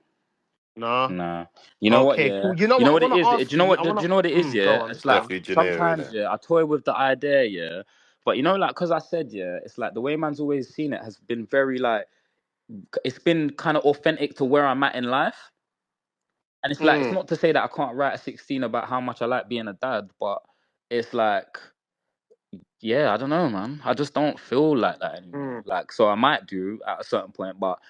Nah. Nah. You know what? Okay, Yeah. cool. You know You know what? I what it want to is. Do ask you know you. what? I Do want you know what it is? to. Go Yeah. on. It's Go like on. Definitely Janaea, sometimes, innit? yeah, I toy with the idea, yeah. But you know, like, cause I said, yeah, it's like the way man's always seen it has been very like, it's been kind of authentic to where I'm at in life. And it's like, it's Mm, not to say that I can't write at 16 about how much I like being a dad, but it's like, yeah, I don't know, man. I just don't feel like that anymore. mm, Like, so I might do at a certain point, but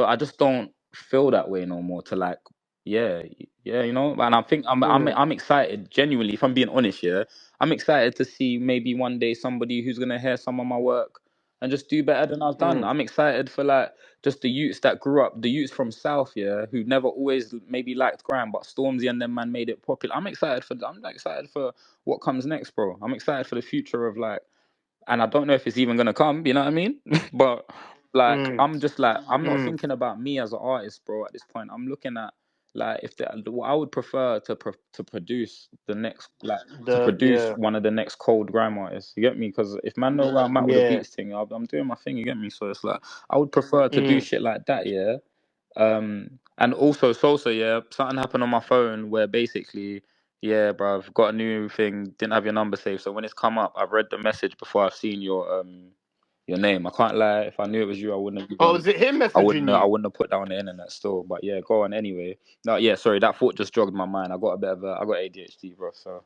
I just don't feel that way no more. To like, yeah, yeah, And I think mm, I'm excited. Genuinely, if I'm being honest, yeah, I'm excited to see maybe one day somebody who's gonna hear some of my work and just do better than I've done. mm, I'm excited for like just the youths that grew up, the youths from South, yeah, who never always maybe liked grime, but Stormzy and them man made it popular. I'm excited for what comes next, bro. I'm excited for the future of like, and I don't know if it's even gonna come. You know what I mean? But like, mm, I'm just like, I'm not mm. thinking about me as an artist, bro. At this point, I'm looking at like if what I would prefer to produce the next, like, to produce Yeah, one of the next cold grime artists. You get me? Because if man know where I'm at with the yeah. beats thing, I'm doing my thing. You get me? So it's like I would prefer to do Mm, shit like that. Yeah. And also Sosa, yeah, something happened on my phone where basically, yeah, bro, I've got a new thing, didn't have your number saved. So when it's come up, I've read the message before I've seen your name. I can't lie, if I knew it was you, I wouldn't have Oh, even is it him messaging I you? wouldn't have put that on the internet still. But yeah, go on anyway. No, yeah, sorry, that thought just jogged my mind. I got ADHD, bro, so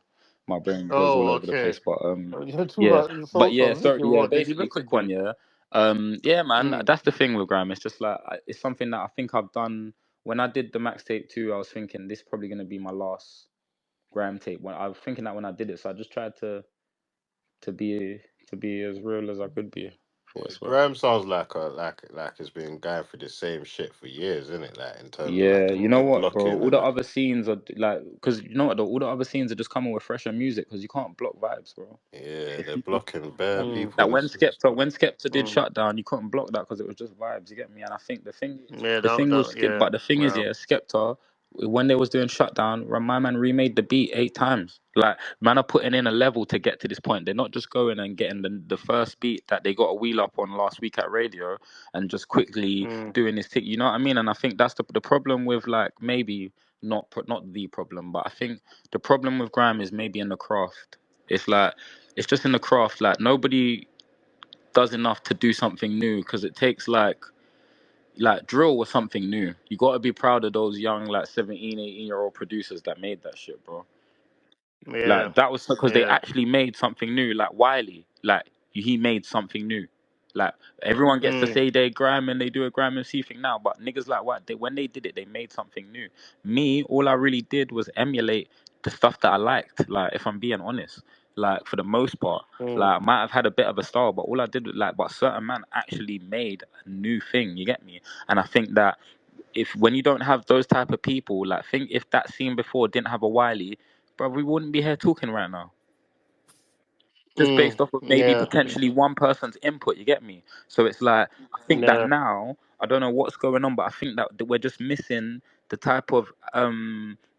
my brain goes all Oh, over the okay. place. But You're talking yeah. about your But soul. I yeah, was sorry, thinking, yeah, what did he basically quick message one, you? yeah. Yeah, man, Mm, that's the thing with grime. It's just like it's something that I think I've done when I did the Max Tape 2. I was thinking this is probably gonna be my last grime tape. When I was thinking that when I did it, so I just tried to be to be as real as I could be for what Yeah, it's worth. Graham sounds like it's been going through the same shit for years, isn't it? Like in terms of like Yeah, you know the what, bro? blocking All and the that. other scenes are like, because you know what, though? All the other scenes are just coming with fresher music because you can't block vibes, bro. Yeah, If they're people blocking bare mm, Like people. It's When Skepta did mm. Shutdown, you couldn't block that because it was just vibes. You get me? And I think Yeah, the thing was, yeah. but the thing is, Wow. yeah, Skepta, when they was doing Shutdown, my man remade the beat 8 times. Like, man are putting in a level to get to this point. They're not just going and getting the first beat that they got a wheel up on last week at radio and just quickly Mm, doing this thing. You know what I mean? And I think that's the problem with, like, maybe not the problem, but I think the problem with grime is maybe in the craft. It's like it's just in the craft. Like, nobody does enough to do something new because it takes like drill was something new. You got to be proud of those young, like, 17, 18-year-old producers that made that shit, bro. yeah, Like, that was because they yeah. actually made something new. Like Wiley, like, he made something new. Like everyone gets to Mm, say they grime and they do a grime MC thing now, but niggas like what when they did it, they made something new. Me, all I really did was emulate the stuff that I liked. Like if I'm being honest, like for the most part, mm, like I might have had a bit of a style, but all I did was like, but certain man actually made a new thing. You get me? And I think that if when you don't have those type of people, like think if that scene before didn't have a Wiley, bro, we wouldn't be here talking right now. Just mm, based off of maybe yeah, potentially one person's input, you get me? So it's like I think that yeah, now I don't know what's going on, but I think that we're just missing the type of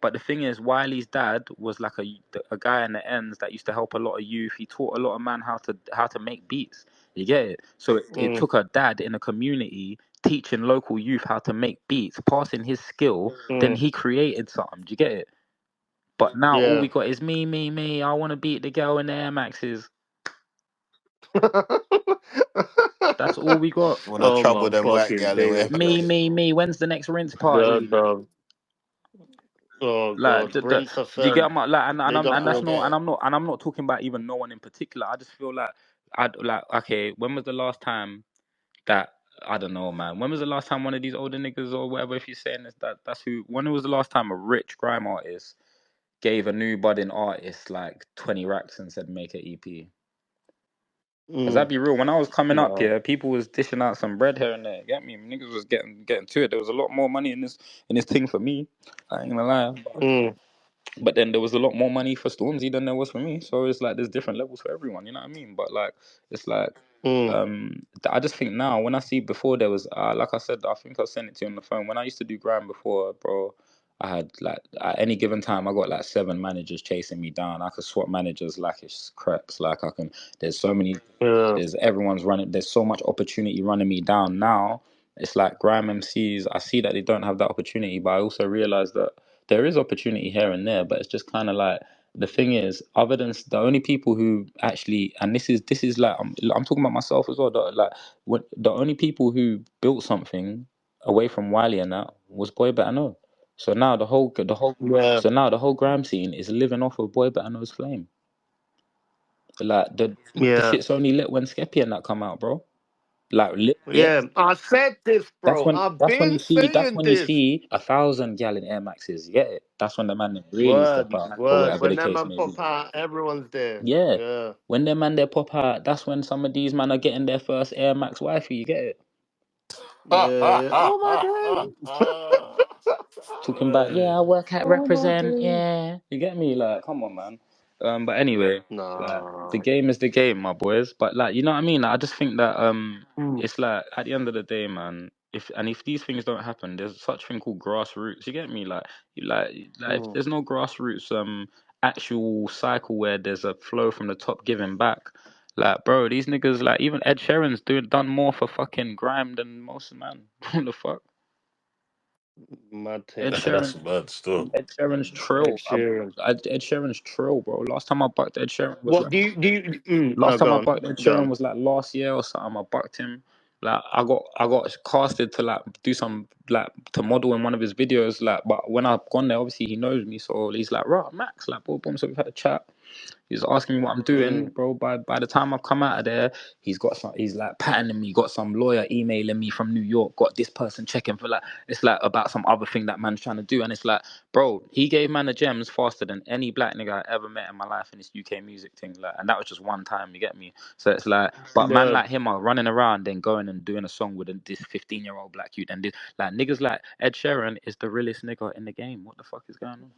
but the thing is, Wiley's dad was like a guy in the ends that used to help a lot of youth. He taught a lot of man how to make beats. You get it? So it mm, took a dad in a community teaching local youth how to make beats, passing his skill. Then mm, he created something. Do you get it? But now all yeah. we got is me. I want to beat the girl in the Air Maxes. That's all we got. Wanna Oh trouble my them white fucking gal in days, Air bro. Me. When's the next rinse Yeah, party? dog. Oh Like, god, Rinse do you get FM. my like, Big up and that's no, Rinse. and I'm not talking about even no one in particular. I just feel like I'd like, okay, when was the last time that I don't know, man? When was the last time one of these older niggas or whatever, if you're saying this, that's who? When was the last time a rich grime artist gave a new budding artist like 20 racks and said make an EP? Cause Mm, that'd be real. When I was coming up no. here, people was dishing out some bread here and there. Get me? Niggas was getting to it. There was a lot more money in this thing for me. I ain't gonna lie. Mm, But then there was a lot more money for Stormzy than there was for me. So it's like there's different levels for everyone. You know what I mean? But like it's like mm, I just think now when I see before there was like I said, I think I sent it to you on the phone. When I used to do grime before, bro, I had like at any given time I got like 7 managers chasing me down. I could swap managers like it's crepes. Like I can. There's so many. yeah, There's everyone's running. There's so much opportunity running me down now. It's like grime MCs. I see that they don't have that opportunity, but I also realize that there is opportunity here and there. But it's just kind of like the thing is, other than the only people who actually, and this is like I'm talking about myself as well. Like when, the only people who built something away from Wiley and that was Boy Better Know. So now yeah, the whole grime scene is living off of Boy Better Know's flame. Like the yeah, shit's only lit when Skeppy and that come out, bro. Like lit. yeah. I said this, bro. I've been That's saying when you this. see 1,000 gallon Air Maxes. You get it? That's when the man really step Word, up or word. whatever When the that case man may be. pop out, everyone's there. Yeah. Yeah, When them man they pop out, that's when some of these man are getting their first Air Max wifey. You get it? yeah, yeah. Oh my days. Talking about yeah, I work at Oh my represent. days. Yeah, you get me? Like, come on, man. But anyway, like the Nah. game is the game, my boys. But like, you know what I mean? Like, I just think that Mm, it's like at the end of the day, man. If these things don't happen, there's such thing called grassroots. You get me? Like, if mm. there's no grassroots actual cycle where there's a flow from the top giving back. Like, bro, these niggas, like, even Ed Sheeran's done more for fucking grime than most man. What the fuck? Mad Ed thing. Sheeran, That's mad still. Ed Sheeran's Ed trill. Sheeran. Ed Sheeran's trill, bro. Last time I bucked Ed Sheeran was What like do you last time go I on. bucked Ed Go Sheeran on. was like last year or something. I bucked him. Like I got casted to like do some like to model in one of his videos. Like, but when I've gone there, obviously he knows me, so he's like, right, Max, like, boom, boom. So we've had a chat. He's asking me what I'm doing, Mm, bro. By the time I've come out of there, he's like patterning me, got some lawyer emailing me from New York, got this person checking for like it's like about some other thing that man's trying to do. And it's like, bro, he gave man the gems faster than any black nigga I ever met in my life in this UK music thing. Like, and that was just one time, you get me? So it's like, but man yeah. like him are running around then going and doing a song with this 15-year-old black youth and this like niggas like Ed Sheeran is the realest nigga in the game. What the fuck is going on?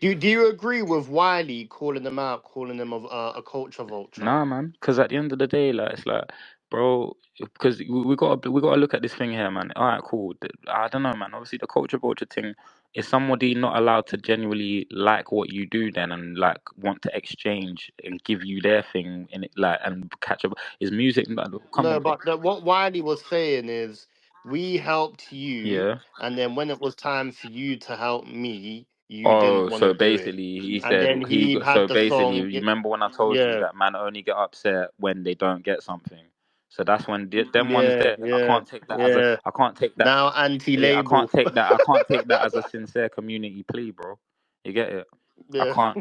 Do you agree with Wiley calling them out, calling them a culture vulture? Nah, man. Because at the end of the day, like it's like, bro, because we gotta look at this thing here, man. All right, cool. I don't know, man. Obviously, the culture vulture thing is somebody not allowed to genuinely like what you do, then, and like want to exchange and give you their thing in it, like and catch up. Is music? Like, come No, on, bro. but what Wiley was saying is we helped you, Yeah. and then when it was time for you to help me, you didn't Oh, want to so do it. basically, he And said then he so had the basically, song. you remember when I told you Yeah, that man only get upset when they don't get something. So that's when them ones yeah, there. yeah, yeah. I can't take that. Now Yeah, I can't anti-label. take that. I can't take that as a sincere community plea, bro. You get it? I Yeah. can't.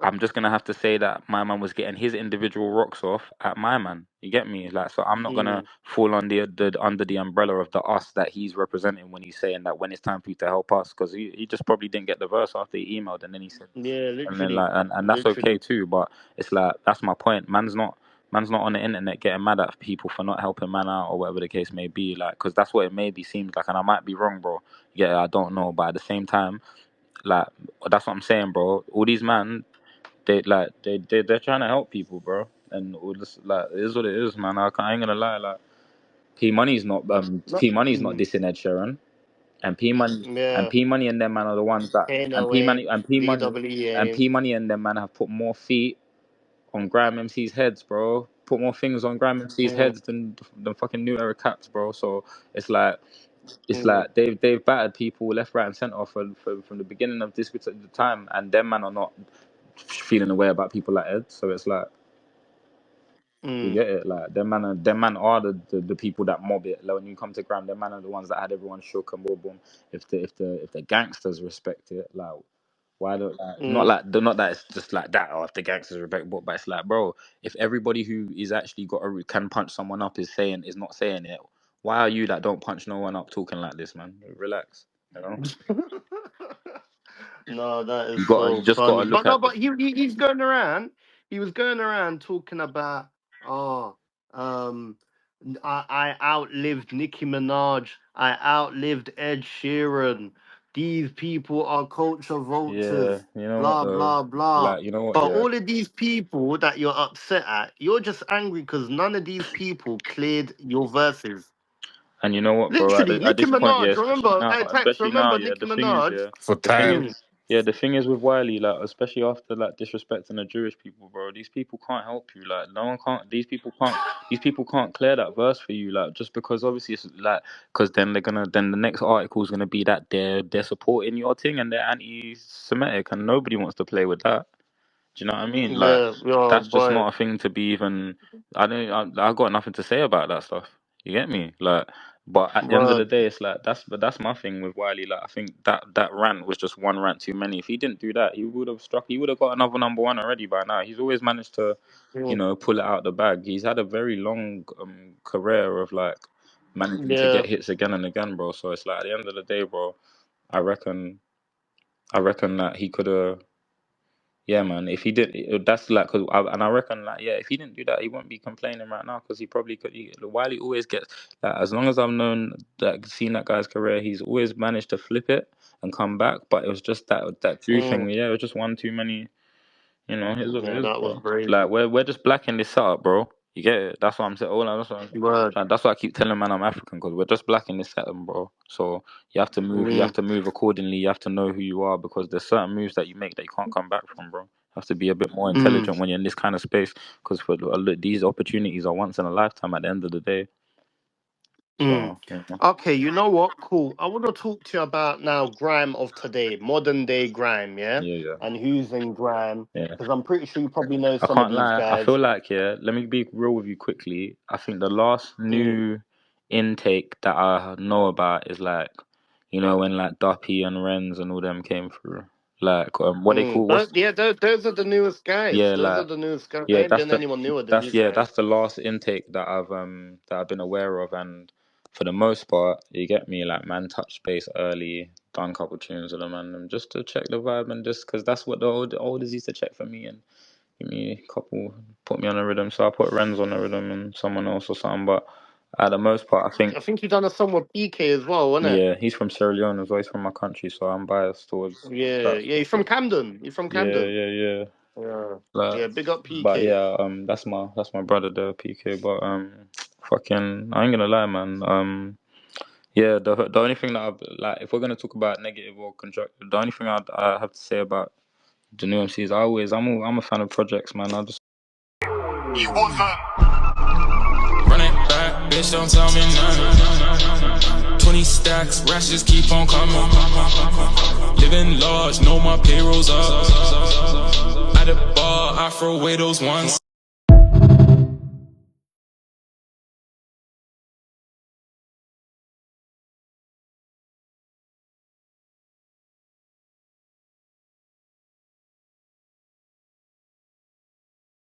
I'm just gonna have to say that my man was getting his individual rocks off at my man. You get me? Like, so I'm not gonna Mm. fall on the under the umbrella of the us that he's representing when he's saying that when it's time for you to help us, because he just probably didn't get the verse after he emailed, and then he said, Yeah, and then literally. like, and that's okay Literally. too. But it's like, that's my point. Man's not on the internet getting mad at people for not helping man out or whatever the case may be. Like, because that's what it maybe seems like, and I might be wrong, bro. Yeah, I don't know, but at the same time, like, that's what I'm saying, bro. All these man, they're trying to help people, bro. And all this, like, it is what it is, man. I ain't gonna lie, like, No, P Money's not dissing Ed Sheeran, and yeah. P Money and them man are the ones that, and P KNOA, Money DWEA. and them man have put more feet on Grime MC's heads, bro. Put more things on Grime MC's Mm, heads than fucking New Era Caps, bro. So it's like, mm, they've battered people left, right, and centre from the beginning of this time, and them man are not feeling away about people like Ed. So it's like, you mm, get it, like, them man are the people that mob it. Like, when you come to Gram, them man are the ones that had everyone shook and boom boom. If the gangsters respect it, like, why don't, like, mm. not that it's just like that, or if the gangsters respect, but it's like, bro, if everybody who is actually can punch someone up is not saying it, why are you that don't punch no one up talking like this, man? Relax, you know. No, that is You so just gotta funny. look But no, at but this. he's going around. He was going around talking about, oh, um, I outlived Nicki Minaj. I outlived Ed Sheeran. These people are culture Yeah, vultures. you know what Blah though, blah blah. like, you know what, But yeah. all of these people that you're upset at, you're just angry because none of these people cleared your verses. And you know what, bro? Literally, At Nicki this point, yeah, Minaj. Remember, especially now, remember yeah. Nicki Minaj. For time. Mm, The thing is with Wiley, like, especially after like disrespecting the Jewish people, bro. These people can't help you. Like, no one can't. These people can't clear that verse for you. Like, just because obviously it's like, because then the next article is gonna be that they're supporting your thing and they're anti-Semitic, and nobody wants to play with that. Do you know what I mean? Like, yeah, oh that's just boy. not a thing to be even. I got nothing to say about that stuff. You get me? Like, but at the end of the Word. day, it's like, that's my thing with Wiley. Like, I think that rant was just one rant too many. If he didn't do that, he would have struck. He would have got another number one already by now. He's always managed to, Mm, pull it out the bag. He's had a very long career of like managing to yeah. get hits again and again, bro. So it's like, at the end of the day, bro, I reckon I reckon that he could have. Yeah, man. If he did, that's like, and I reckon, like, yeah, if he didn't do that, he wouldn't be complaining right now, because he probably could. Wiley always gets, like, as long as I've known that, seen that guy's career, he's always managed to flip it and come back. But it was just that Jew thing. Mm, Yeah, it was just one too many. Here's what it yeah, is, that was bro. Like, crazy. we're just black in this setup, bro. You get it? That's what I'm saying. Word. That's why I keep telling man I'm African, because we're just black in this setup, bro. So you have to move. You have Mm, to move accordingly. You have to know who you are, because there's certain moves that you make that you can't come back from, bro. You have to be a bit more mm, intelligent when you're in this kind of space, because these opportunities are once in a lifetime at the end of the day. mm. So Okay, you know what? Cool. I want to talk to you about now grime of today, modern day grime, yeah? yeah, yeah, And who's in grime? yeah. Because I'm pretty sure you probably know I some of can't these lie. I feel guys. like, yeah. Let me be real with you quickly. I think the last Mm, new intake that I know about is like, when like Duppy and Renz and all them came through. Like, what they mm. call, what's, Yeah, those are the newest guys. yeah, Those are like, the newest guys. There yeah, ain't been anyone newer than these that's guys. the last intake that I've been aware of, and for the most part, you get me, like, man touched base early, done a couple tunes with them, and just to check the vibe, and just because that's what the olders used to check for me, and give me a couple, put me on a rhythm. So I put Renz on a rhythm and someone else or something. But at the most part, I think, I think you done a song with PK as well, wasn't it? yeah, he's from Sierra Leone as well. He's from my country, so I'm biased towards Yeah, tracks yeah. and You're from stuff. Camden. You're from Yeah, Camden. yeah, yeah. Yeah, Like, yeah. Big up but PK. yeah, that's my brother there, PK. But fucking, I ain't gonna lie, man. Yeah, the only thing that I've, like, if we're gonna talk about negative or constructive, the only thing I have to say about the new MCs, I'm a fan of projects, man. I just. You wasn't. Run it back, bitch, don't tell me nothing. 20 stacks, rashes keep on coming. Living large, know my payroll's up. At the bar, I throw away those ones.